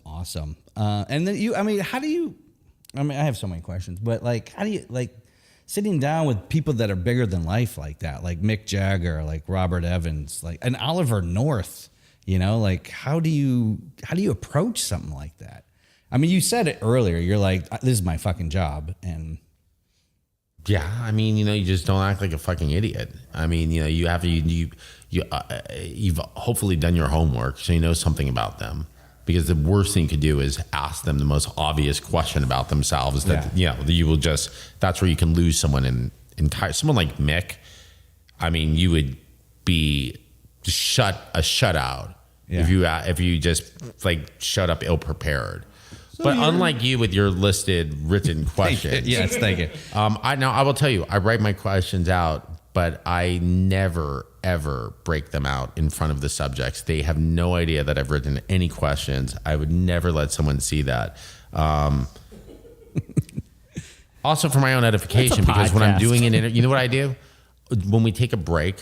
awesome. And then how do you? I have so many questions, but like, how do you sitting down with people that are bigger than life like that, like Mick Jagger, like Robert Evans, like and Oliver North, like how do you approach something like that? I mean, you said it earlier. You're like, this is my fucking job. And yeah, you just don't act like a fucking idiot. You've hopefully done your homework, so you know something about them. Because the worst thing you could do is ask them the most obvious question about themselves that you will just, that's where you can lose someone someone like Mick. You would be a shutout if you just like shut up ill prepared. But unlike you with your listed written questions. Yes, thank you. I will tell you, I write my questions out, but I never, ever break them out in front of the subjects. They have no idea that I've written any questions. I would never let someone see that. Also for my own edification, because when I'm doing an interview, you know what I do? When we take a break,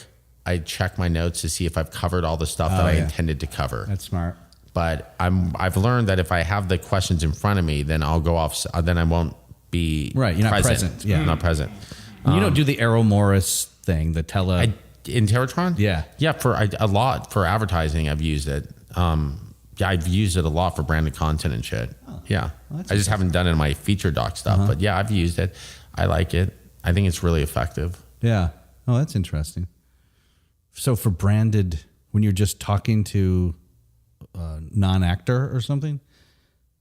I check my notes to see if I've covered all the stuff that I intended to cover. That's smart. But I've learned that if I have the questions in front of me, then I'll go off. Then I won't be right. You're not present. Yeah, I'm not present. You don't do the Errol Morris thing, the in Terratron? Yeah. For a lot for advertising, I've used it. I've used it a lot for branded content and shit. Oh. Yeah, well, I just haven't done it in my feature doc stuff, but yeah, I've used it. I like it. I think it's really effective. Yeah. Oh, that's interesting. So for branded, when you're just talking to a non-actor or something,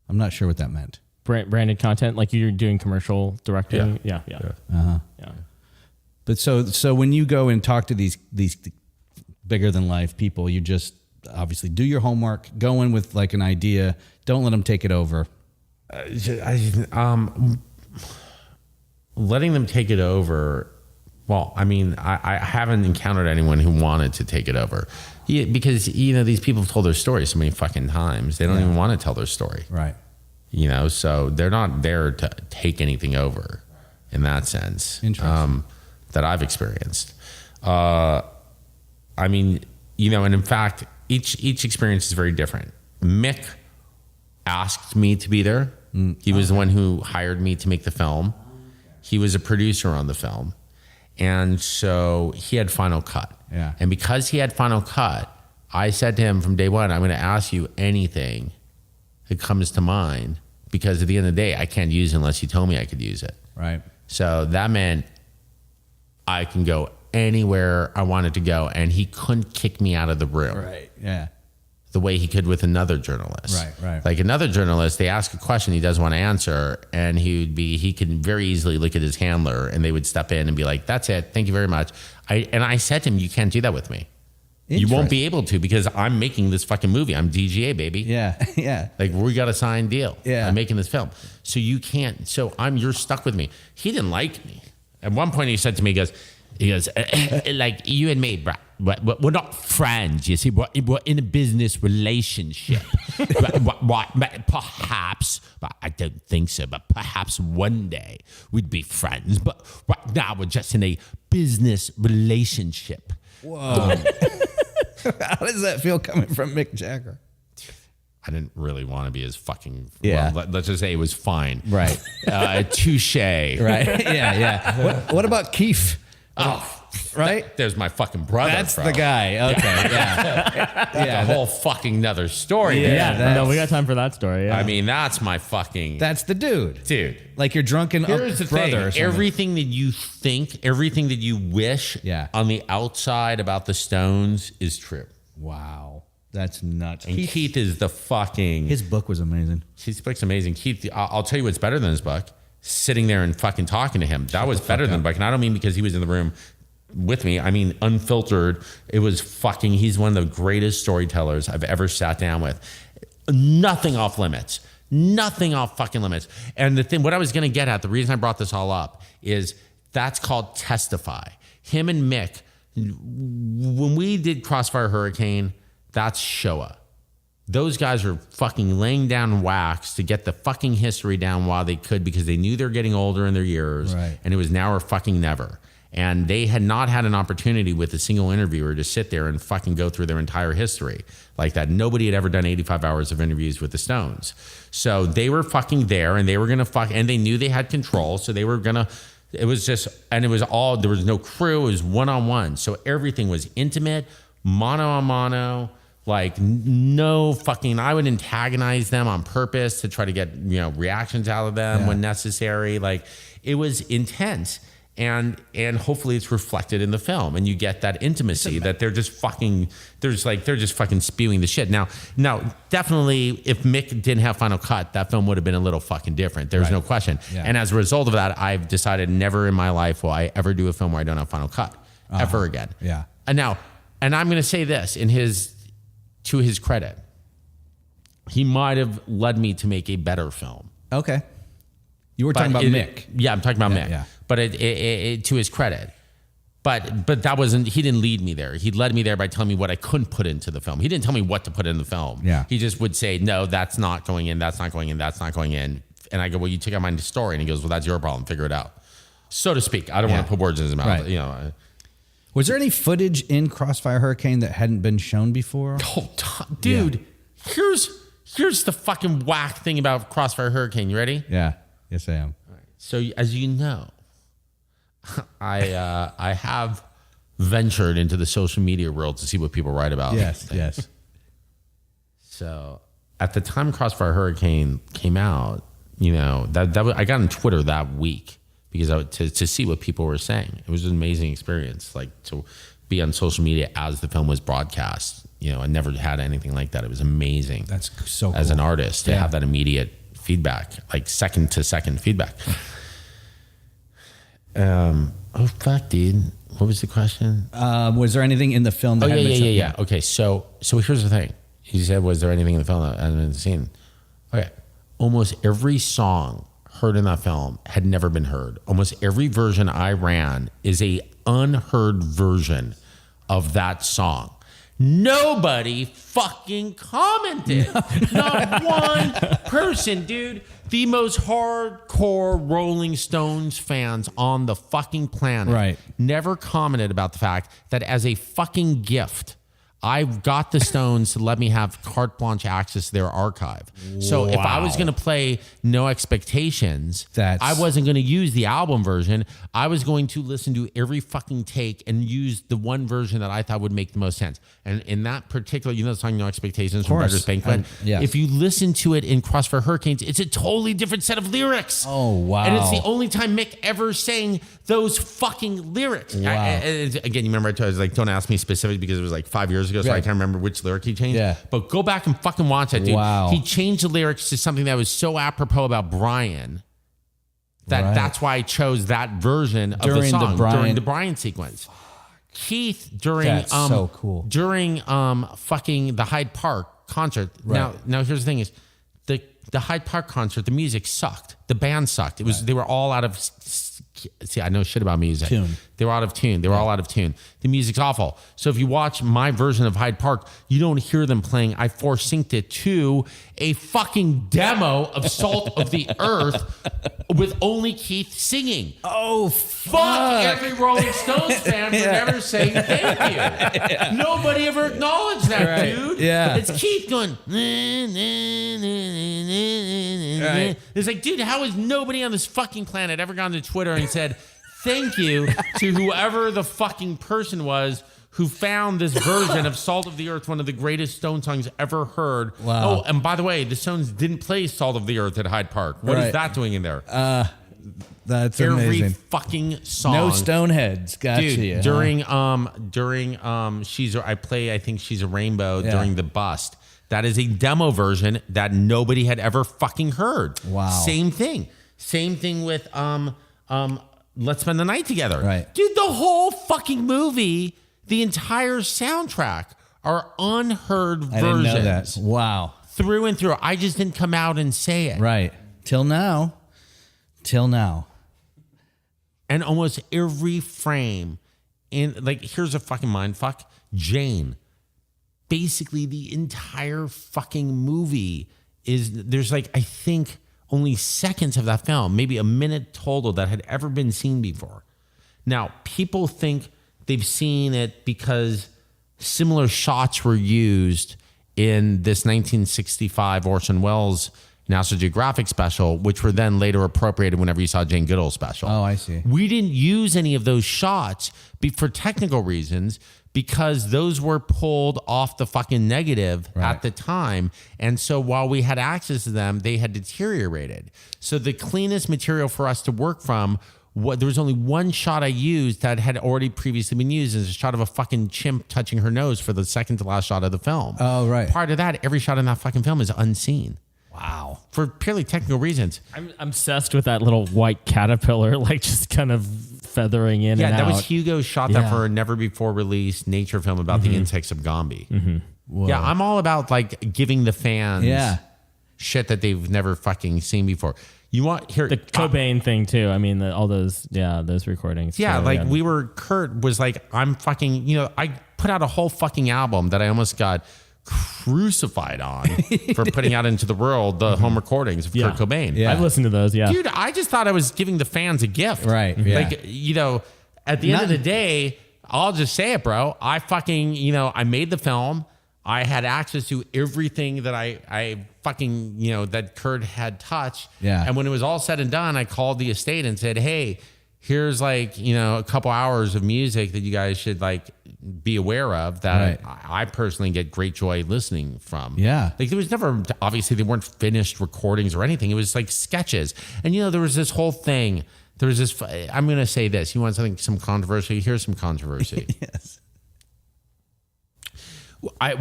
I'm not sure what that meant. Branded content, like you're doing commercial directing. Yeah. Uh-huh. Yeah. But so when you go and talk to these bigger than life people, you just obviously do your homework, go in with like an idea, don't let them take it over. Letting them take it over Well, I mean, I haven't encountered anyone who wanted to take it over. Because, these people have told their story so many fucking times. They don't even want to tell their story. Right. So they're not there to take anything over in that sense. Interesting. That I've experienced. I mean, and in fact, each experience is very different. Mick asked me to be there. He was the one who hired me to make the film. He was a producer on the film. And so he had final cut. Yeah. And because he had final cut, I said to him from day one, I'm going to ask you anything that comes to mind, because at the end of the day, I can't use it unless you tell me I could use it. Right. So that meant I can go anywhere I wanted to go, and he couldn't kick me out of the room. Right. Yeah. The way he could with another journalist. Right. Like another journalist, they ask a question he doesn't want to answer, and he could very easily look at his handler, and they would step in and be like, "That's it, thank you very much." I said to him, "You can't do that with me. You won't be able to, because I'm making this fucking movie. I'm DGA, baby." Yeah. Yeah. Like, we got a signed deal. Yeah. I'm making this film. So you can't. So you're stuck with me. He didn't like me. At one point, he said to me, he goes, like, you and me, bro, we're not friends, you see. We're in a business relationship. Perhaps, but I don't think so, but perhaps one day we'd be friends. But right now we're just in a business relationship. Whoa. How does that feel coming from Mick Jagger? I didn't really want to be his fucking... Yeah. Well, let's just say it was fine. Right. Touche. Right. Yeah. What about Keith? Oh, right? There's my fucking brother. That's bro. the guy. Okay. Yeah. That's a whole fucking nother story. Yeah. man. No, we got time for that story. Yeah. I mean, that's my fucking... That's the dude. Dude. Like your drunken Here's the brother thing. or something. Everything that you think, everything that you wish on the outside about the Stones is true. Wow. That's nuts. And Keith is the fucking... His book was amazing. His book's amazing. Keith, I'll tell you what's better than his book. Sitting there and fucking talking to him. That was better than the book. And I don't mean because he was in the room with me. I mean, unfiltered. It was fucking... He's one of the greatest storytellers I've ever sat down with. Nothing off limits. Nothing off fucking limits. And the thing, what I was going to get at, the reason I brought this all up is that's called Testify. Him and Mick, when we did Crossfire Hurricane, that's Shoah. Those guys are fucking laying down wax to get the fucking history down while they could, because they knew they're getting older in their years. Right. And it was now or fucking never. And they had not had an opportunity with a single interviewer to sit there and fucking go through their entire history like that. Nobody had ever done 85 hours of interviews with the Stones. So they were fucking there, and they were going to fuck, and they knew they had control. So they were going to, it was just, and it was all, there was no crew. It was one-on-one. So everything was intimate, mano-a-mano, like no fucking, I would antagonize them on purpose to try to get, reactions out of them when necessary. Like, it was intense. And hopefully it's reflected in the film, and you get that intimacy that they're just fucking, they're just fucking spewing the shit. Now, definitely if Mick didn't have final cut, that film would have been a little fucking different. There's no question. Yeah. And as a result of that, I've decided never in my life will I ever do a film where I don't have final cut ever again. Yeah. And I'm going to say this to his credit, he might have led me to make a better film. Okay. You were talking about Mick. Yeah, I'm talking about Mick. Yeah. But it to his credit. But that wasn't, he didn't lead me there. He led me there by telling me what I couldn't put into the film. He didn't tell me what to put in the film. Yeah. He just would say, no, that's not going in, that's not going in, that's not going in. And I go, well, you took out my story. And he goes, well, that's your problem, figure it out. So to speak. I don't want to put words in his mouth. Right. Was there any footage in Crossfire Hurricane that hadn't been shown before? Oh, dude, here's the fucking whack thing about Crossfire Hurricane. You ready? Yeah. Yes, I am. All right. So as you know, I have ventured into the social media world to see what people write about. Yes. So at the time Crossfire Hurricane came out, that was, I got on Twitter that week because to see what people were saying. It was an amazing experience, like to be on social media as the film was broadcast. I never had anything like that. It was amazing. That's so cool. As an artist to have that immediate feedback, like second to second feedback. Oh fuck, dude. What was the question? Was there anything in the film that hadn't been shown? Yeah. Okay, so here's the thing. He said, was there anything in the film that hadn't been seen? Okay. Almost every song heard in that film had never been heard. Almost every version I ran is a unheard version of that song. Nobody fucking commented. Not one person, dude. The most hardcore Rolling Stones fans on the fucking planet never commented about the fact that as a fucking gift, I got the Stones to let me have carte blanche access to their archive. So if I was going to play No Expectations, I wasn't going to use the album version. I was going to listen to every fucking take and use the one version that I thought would make the most sense. And in that particular, the song No Expectations from Beggar's Banquet, if you listen to it in Cross for Hurricanes, it's a totally different set of lyrics. Oh, wow. And it's the only time Mick ever sang those fucking lyrics. Wow. Again, you remember I was like, don't ask me specific because it was like 5 years ago, so I can't remember which lyric he changed. Yeah. But go back and fucking watch that, dude. Wow. He changed the lyrics to something that was so apropos about Brian that that's why I chose that version of the song during the Brian sequence. Keith during so cool. During fucking the Hyde Park concert. Now here's the thing is the Hyde Park concert, the music sucked. The band sucked. It was they were all out of see, I know shit about music. They were out of tune. They were all out of tune. The music's awful. So if you watch my version of Hyde Park, you don't hear them playing. I force synced it to a fucking demo of Salt of the Earth with only Keith singing. Oh, fuck every Rolling Stones fan for never saying thank you. Nobody ever acknowledged that, dude. Yeah. It's Keith going, It's like, dude, how has nobody on this fucking planet ever gone to Twitter and said thank you to whoever the fucking person was who found this version of Salt of the Earth, one of the greatest Stone songs ever heard. Wow. Oh, and by the way, the Stones didn't play Salt of the Earth at Hyde Park. What is that doing in there? That's every amazing. Fucking song. No Stoneheads. Gotcha. Dude, during I play I think She's a Rainbow during the bust. That is a demo version that nobody had ever fucking heard. Wow. Same thing with Let's Spend the Night Together. Right. Dude, the whole fucking movie, the entire soundtrack are unheard versions. I didn't know that. Wow. Through and through. I just didn't come out and say it. Right. Till now. And almost every frame here's a fucking mind fuck. Jane. Basically the entire fucking movie there's I think only seconds of that film, maybe a minute total that had ever been seen before. Now, people think they've seen it because similar shots were used in this 1965 Orson Welles National Geographic special, which were then later appropriated whenever you saw Jane Goodall special. Oh, I see. We didn't use any of those shots for technical reasons because those were pulled off the fucking negative at the time. And so while we had access to them, they had deteriorated. So the cleanest material for us to work from, there was only one shot I used that had already previously been used. It's a shot of a fucking chimp touching her nose for the second to last shot of the film. Oh, right. Part of that, every shot in that fucking film is unseen. Wow. For purely technical reasons. I'm obsessed with that little white caterpillar, just kind of feathering in and out. Yeah, that was Hugo shot that for a never before released nature film about the insects of Gombe. Yeah, I'm all about giving the fans shit that they've never fucking seen before. You want here the Cobain thing too. I mean, all those recordings. Yeah, Kurt was like, I'm fucking, I put out a whole fucking album that I almost got crucified on for putting out into the world the home recordings of Kurt Cobain. Yeah. I've listened to those, Dude, I just thought I was giving the fans a gift. Right. Yeah. At the end of the day, I'll just say it, bro. I fucking, I made the film. I had access to everything that I fucking, that Kurt had touched. Yeah. And when it was all said and done, I called the estate and said, hey, here's a couple hours of music that you guys should be aware of that I personally get great joy listening from. Yeah. There was never, obviously they weren't finished recordings or anything. It was sketches. And there was this whole thing. There was this, I'm going to say this. You want some controversy? Here's some controversy. Yes.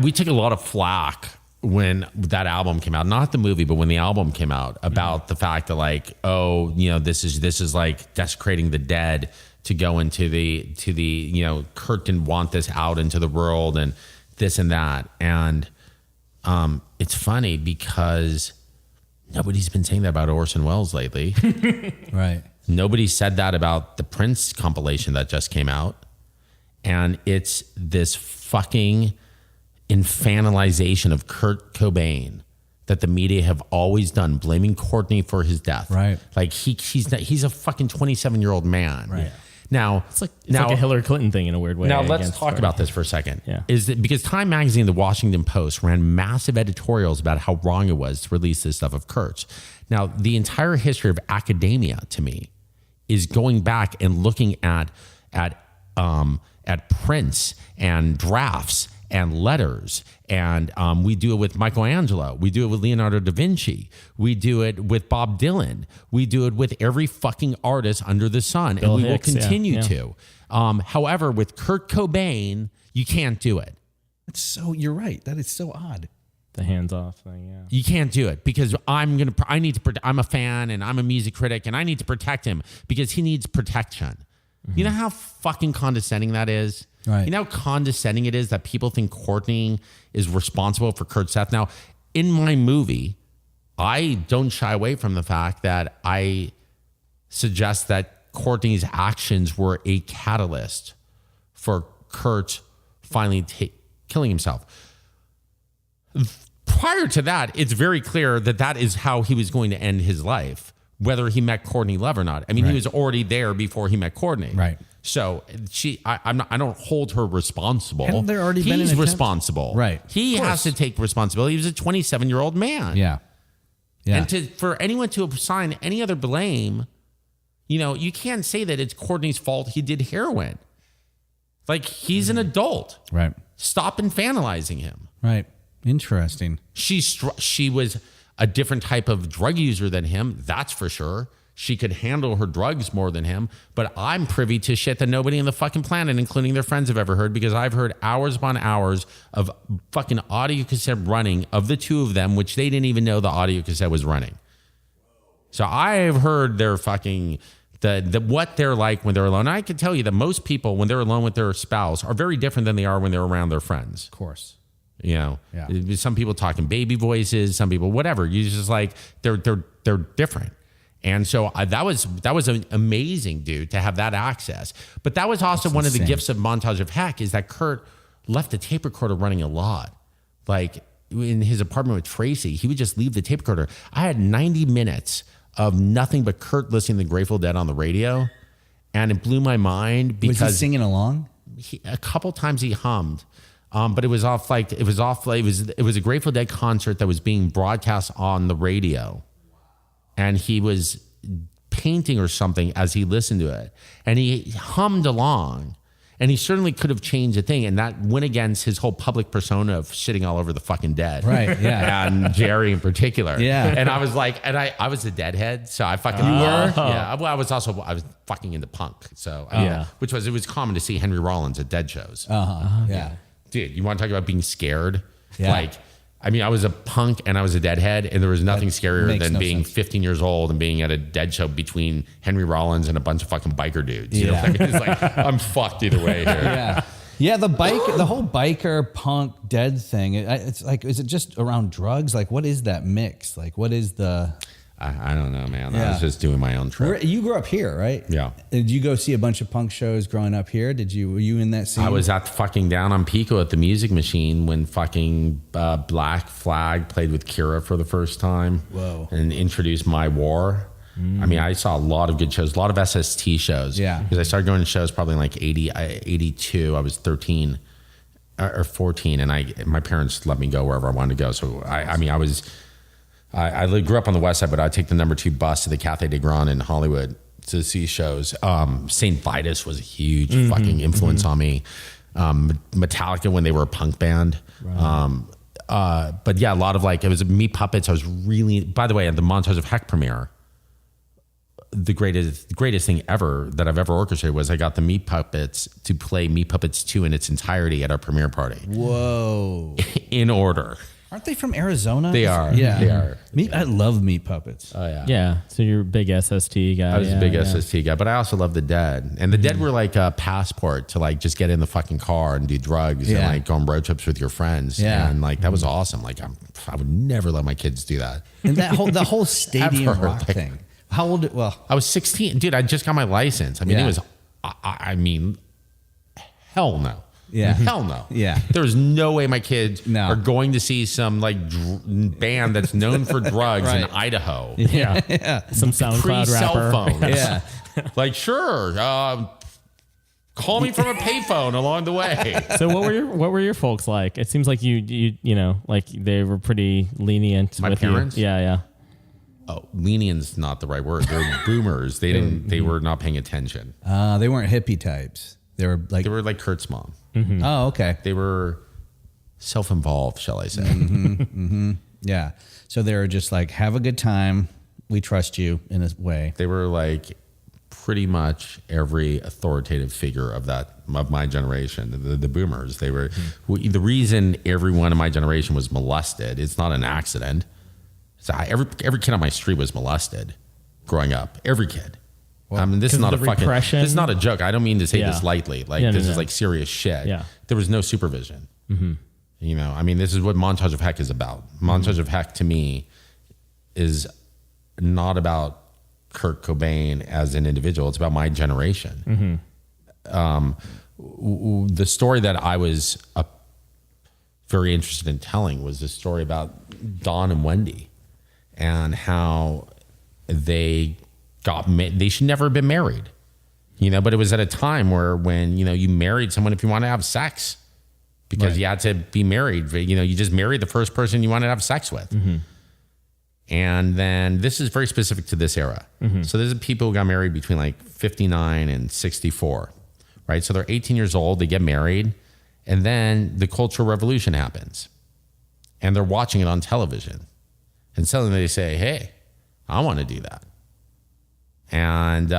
We took a lot of flack when that album came out, not the movie, but when the album came out, about the fact that this is desecrating the dead to go into the Kurt didn't want this out into the world and this and that. And it's funny because Nobody's been saying that about Orson Welles lately. Right. Nobody said that about the Prince compilation that just came out. And it's this fucking infantilization of Kurt Cobain that the media have always done, blaming Courtney for his death. Right. Like he's a fucking 27-year-old man. Right. Now, It's like a Hillary Clinton thing in a weird way. now let's against talk her. about this for a second. Yeah. Is that because Time Magazine, the Washington Post, ran massive editorials about how wrong it was to release this stuff of Kurt's. Now, the entire history of academia, to me, is going back and looking at prints and drafts and letters. And we do it with Michelangelo. We do it with Leonardo da Vinci. We do it with Bob Dylan. We do it with every fucking artist under the sun. Bill and we Hicks, will continue yeah. to. However, with Kurt Cobain, you can't do it. That's so, you're right. That is so odd. The hands off thing, yeah. You can't do it because I'm a fan and I'm a music critic and I need to protect him because he needs protection. Mm-hmm. You know how fucking condescending that is? Right. You know how condescending it is that people think Courtney is responsible for Kurt's death? Now, in my movie, I don't shy away from the fact that I suggest that Courtney's actions were a catalyst for Kurt finally killing himself. Prior to that, it's very clear that that is how he was going to end his life, whether he met Courtney Love or not. I mean, he was already there before he met Courtney. Right. So I don't hold her responsible. Hadn't there already been an He's attempt? responsible. Right. He has to take responsibility. He was a 27-year-old man. Yeah. Yeah. And for anyone to assign any other blame, you can't say that it's Courtney's fault he did heroin. Like, he's an adult. Right. Stop infantilizing him. Right. Interesting. She was a different type of drug user than him, that's for sure. She could handle her drugs more than him, but I'm privy to shit that nobody on the fucking planet, including their friends, have ever heard, because I've heard hours upon hours of fucking audio cassette running of the two of them, which they didn't even know the audio cassette was running. So I've heard their fucking what they're like when they're alone. I can tell you that most people, when they're alone with their spouse, are very different than they are when they're around their friends. Of course. Yeah. Some people talking baby voices, some people whatever. You just like they're different. And so that was an amazing, dude, to have that access. But that was also one of the gifts of Montage of Heck, is that Kurt left the tape recorder running a lot. Like in his apartment with Tracy, he would just leave the tape recorder. I had 90 minutes of nothing but Kurt listening to the Grateful Dead on the radio, and it blew my mind because was he singing along? A couple times he hummed. But it was a Grateful Dead concert that was being broadcast on the radio. And he was painting or something as he listened to it. And he hummed along. And he certainly could have changed a thing. And that went against his whole public persona of shitting all over the fucking Dead. Right, yeah. And Jerry in particular. Yeah. And I was like, I was a Deadhead. So I fucking... You were? Yeah. Well, I was fucking into punk. So, it was common to see Henry Rollins at Dead shows. Yeah. Dude, you want to talk about being scared? Yeah. Like, I mean, I was a punk and I was a Deadhead, and there was nothing scarier than being 15 years old and being at a Dead show between Henry Rollins and a bunch of fucking biker dudes. You know what I mean? It's like, I'm fucked either way here. Yeah. Yeah, the whole biker punk Dead thing. It's like, is it just around drugs? Like, what is that mix? Like, what is the? I don't know, man. Yeah. I was just doing my own trip. You grew up here, right? Yeah. Did you go see a bunch of punk shows growing up here? Were you in that scene? I was at fucking down on Pico at the Music Machine when fucking Black Flag played with Kira for the first time. Whoa. And introduced My War. I mean, I saw a lot of good shows, a lot of SST shows. Yeah. Because I started going to shows probably in like 82. I was 13 or 14, and my parents let me go wherever I wanted to go. So I grew up on the west side, but I'd take the number 2 bus to the Cathay de Grand in Hollywood to see shows. St. Vitus was a huge fucking influence on me. Metallica when they were a punk band. Right. But yeah, a lot of it was Meat Puppets. I was really, by the way, at the Montage of Heck premiere, the greatest thing ever that I've ever orchestrated was I got the Meat Puppets to play Meat Puppets 2 in its entirety at our premiere party. Whoa. In order. Aren't they from Arizona? They are. Yeah. They are. I love Meat Puppets. Oh, yeah. Yeah. So you're a big SST guy. I was a big SST guy, but I also love the Dead. And the Dead were like a passport to like just get in the fucking car and do drugs and like go on road trips with your friends. Yeah. And like that was awesome. Like I would never let my kids do that. And the whole stadium Ever. rock thing. How old? I was 16. Dude, I just got my license. I mean, it was, I mean, hell no. Yeah. Hell no. Yeah. There's no way my kids No. are going to see some like band that's known for drugs in Idaho. Yeah. Some SoundCloud Pre-cell rapper. phones. Yeah. Like, sure. Call me from a payphone along the way. So what were your folks like? It seems like you know, like they were pretty lenient My with parents? you. Yeah. Oh, lenient's not the right word. They're boomers. They were not paying attention. They weren't hippie types. They were like Kurt's mom. Oh, okay. They were self-involved, shall I say. Yeah. So they were just like, have a good time. We trust you in a way. They were like pretty much every authoritative figure of my generation, the boomers. They were the reason everyone in my generation was molested. It's not an accident. So every kid on my street was molested growing up. Every kid. I mean, this is not a fucking. This is not a joke. I don't mean to say this lightly. Like this is like serious shit. Yeah. There was no supervision. You know, I mean, this is what Montage of Heck is about. Montage of Heck to me is not about Kurt Cobain as an individual. It's about my generation. The story that I was very interested in telling was the story about Don and Wendy and how they should never have been married, you know, but it was at a time when, you know, you married someone if you want to have sex because you had to be married, you know, you just married the first person you wanted to have sex with. And then this is very specific to this era. So there's people who got married between like 59 and 64, right? So they're 18 years old, they get married, and then the Cultural Revolution happens and they're watching it on television. And suddenly they say, hey, I want to do that. And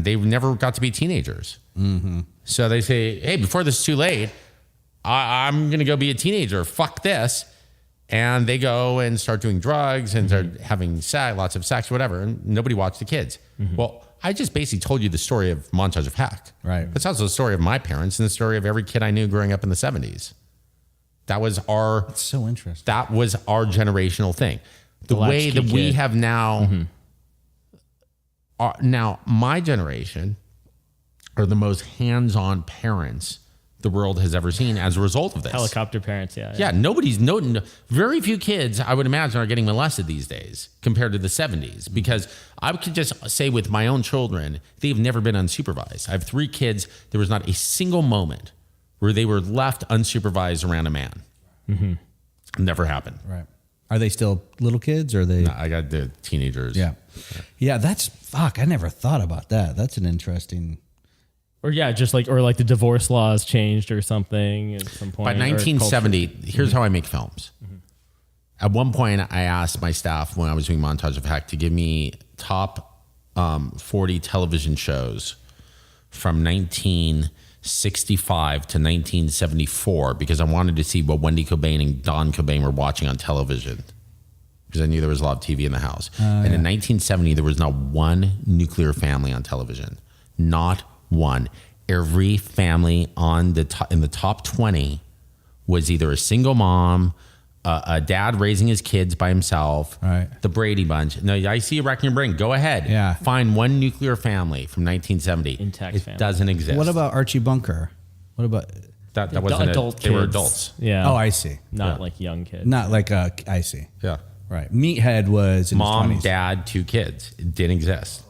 they never got to be teenagers. So they say, hey, before this is too late, I'm going to go be a teenager. Fuck this. And they go and start doing drugs and start having sex, lots of sex, whatever. And nobody watched the kids. Well, I just basically told you the story of Montage of Heck. Right. That's also the story of my parents and the story of every kid I knew growing up in the 70s. That was It's so interesting. That was our generational thing. The way that we have now... Now, my generation are the most hands-on parents the world has ever seen as a result of this. Helicopter parents, yeah. Yeah, very few kids, I would imagine, are getting molested these days compared to the 70s. Because I could just say with my own children, they've never been unsupervised. I have 3 kids. There was not a single moment where they were left unsupervised around a man. Never happened. Right. Are they still little kids or are they? No, I got the teenagers. Yeah, that's fuck. I never thought about that. That's an interesting. Or like the divorce laws changed or something at some point. By 1970, here's how I make films. At one point, I asked my staff when I was doing Montage of Heck to give me top 40 television shows from 1965 to 1974 because I wanted to see what Wendy Cobain and Don Cobain were watching on television because I knew there was a lot of TV in the house. And in 1970, there was not one nuclear family on television. Not one. Every family in the top 20 was either a single mom, a dad raising his kids by himself, right. The Brady Bunch. No, I see you racking your brain. Go ahead. Yeah. Find one nuclear family from 1970. Intact it family. doesn't exist. What about Archie Bunker? What about that? That wasn't adult They were kids. adults. Yeah. Oh, I see. Not like young kids. Not like I see. Yeah. Right. Meathead was in Mom, his 20s. dad, 2 kids. It didn't exist.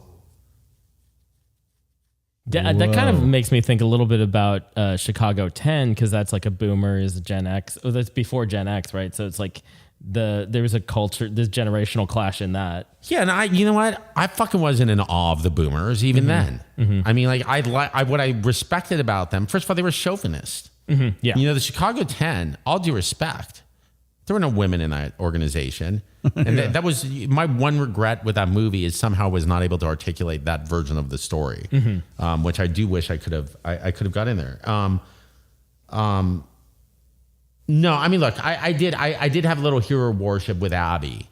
That kind of makes me think a little bit about Chicago 10 because that's like a boomers, Gen X. Oh, that's before Gen X, right? So it's like there was a culture, this generational clash in that. Yeah, and you know what? I fucking wasn't in awe of the boomers even then. I mean, like what I respected about them. First of all, they were chauvinist. Yeah, You know, the Chicago 10. All due respect, there were no women in that organization, and that was my one regret with that movie is somehow was not able to articulate that version of the story, which I do wish I could have. I could have got in there. No, I mean, look, I did have a little hero worship with Abby.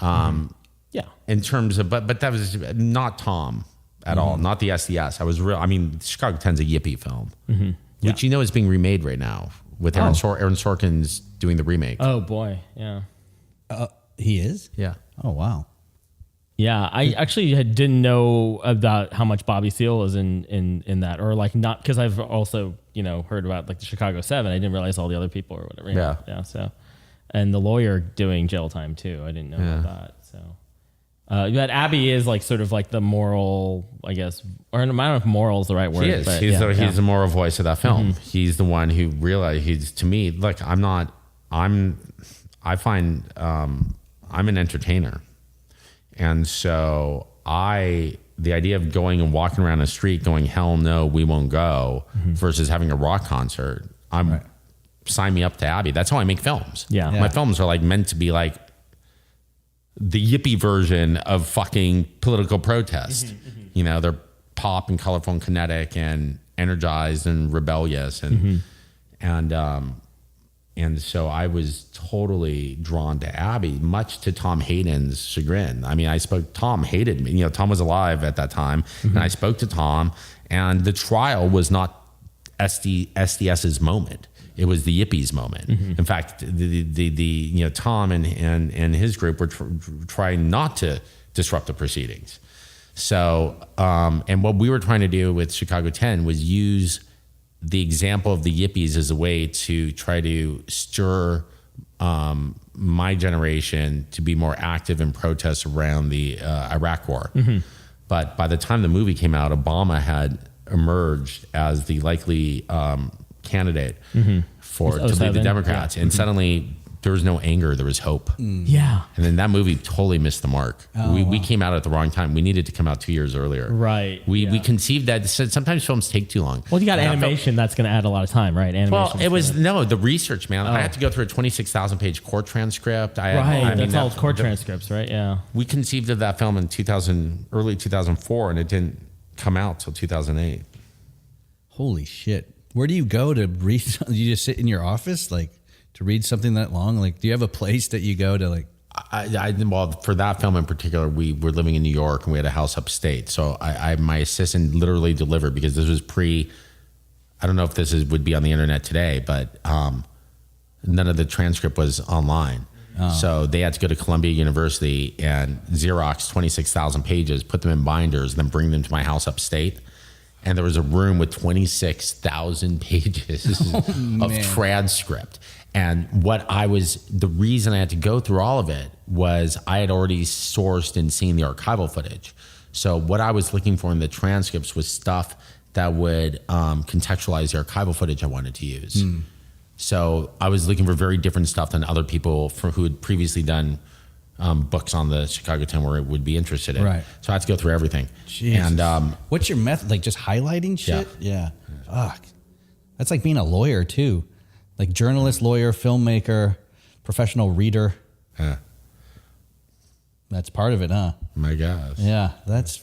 Yeah. In terms of, but that was not Tom at all, not the SDS. I was real. I mean, Chicago 10's a yippee film, which is being remade right now with Aaron Sorkin's doing the remake. Oh boy, yeah. He is? Yeah. Oh, wow. Yeah, I actually didn't know about how much Bobby Seale was in that, or like not, because I've also heard about like the Chicago 7. I didn't realize all the other people or whatever. Yeah. So, and the lawyer doing jail time too. I didn't know about that. So, but Abby is like sort of like the moral, I guess, or I don't know if moral is the right word. He is. But He's the moral voice of that film. He's the one who realized. To me, look, I'm an entertainer. And so the idea of going and walking around the street going, hell no, we won't go, versus having a rock concert, sign me up to Abby. That's how I make films. Yeah. My films are like meant to be like the yippie version of fucking political protest. They're pop and colorful and kinetic and energized and rebellious. And so I was totally drawn to Abby, much to Tom Hayden's chagrin. I mean, Tom hated me. Tom was alive at that time. And I spoke to Tom, and the trial was not SDS's moment. It was the Yippies moment. In fact, the Tom and his group were trying not to disrupt the proceedings. So, and what we were trying to do with Chicago 10 was use the example of the Yippies as a way to try to stir my generation to be more active in protests around the Iraq War. But by the time the movie came out, Obama had emerged as the likely candidate to lead the Democrats. And suddenly there was no anger, there was hope. Yeah. And then that movie totally missed the mark. We came out at the wrong time. We needed to come out 2 years earlier. Right. We conceived that. Sometimes films take too long. Well, you got animation that's going to add a lot of time, right? Well, it was the research, man. I had to go through a 26,000 page court transcript. That's all court transcripts, right? Yeah. We conceived of that film in early 2004, and it didn't come out till 2008. Holy shit. Where do you go to read? You just sit in your office, like, to read something that long? Like, do you have a place that you go to, like? Well, for that film in particular, we were living in New York and we had a house upstate. So my assistant literally delivered, because this was I don't know if this would be on the internet today, but none of the transcript was online. So they had to go to Columbia University and Xerox 26,000 pages, put them in binders, and then bring them to my house upstate. And there was a room with 26,000 pages of transcript. And the reason I had to go through all of it was I had already sourced and seen the archival footage. So what I was looking for in the transcripts was stuff that would contextualize the archival footage I wanted to use. So I was looking for very different stuff than other people who had previously done books on the Chicago 10 where it would be interested in. Right. So I had to go through everything. Jesus. And what's your method? Like, just highlighting shit? Yeah. Fuck. That's like being a lawyer too. Like journalist, lawyer, filmmaker, professional reader. Yeah. That's part of it, huh? My gosh. Yeah, that's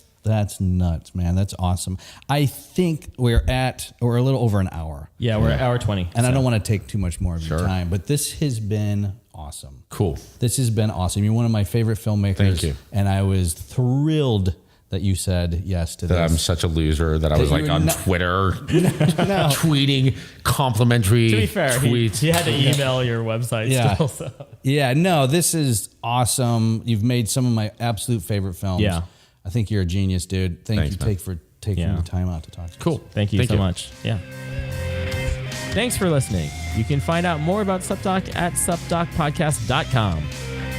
nuts, man. That's awesome. I think we're a little over an hour. Yeah, we're at hour 20. And I don't want to take too much more of your time, but this has been awesome. Cool. This has been awesome. You're one of my favorite filmmakers. Thank you. And I was thrilled that you said yes to this. That I'm such a loser that I was like on Twitter tweeting complimentary to be fair, tweets. He had to email your website still. So. Yeah, no, this is awesome. You've made some of my absolute favorite films. Yeah. I think you're a genius, dude. Thanks for taking the time out to talk to us. Cool. Thank you so much. Yeah. Thanks for listening. You can find out more about SupDoc at supdocpodcast.com.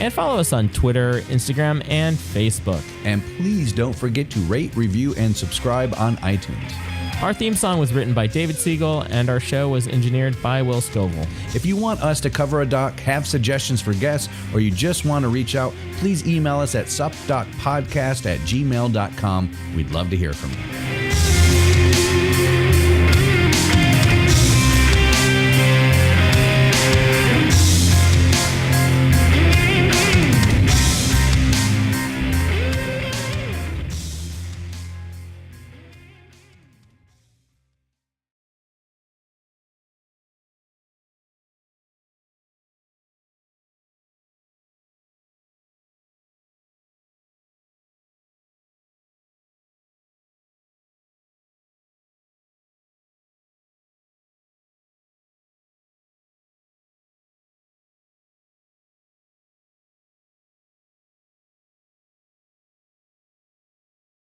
And follow us on Twitter, Instagram, and Facebook. And please don't forget to rate, review, and subscribe on iTunes. Our theme song was written by David Siegel, and our show was engineered by Will Scoville. If you want us to cover a doc, have suggestions for guests, or you just want to reach out, please email us at supdocpodcast@gmail.com. We'd love to hear from you.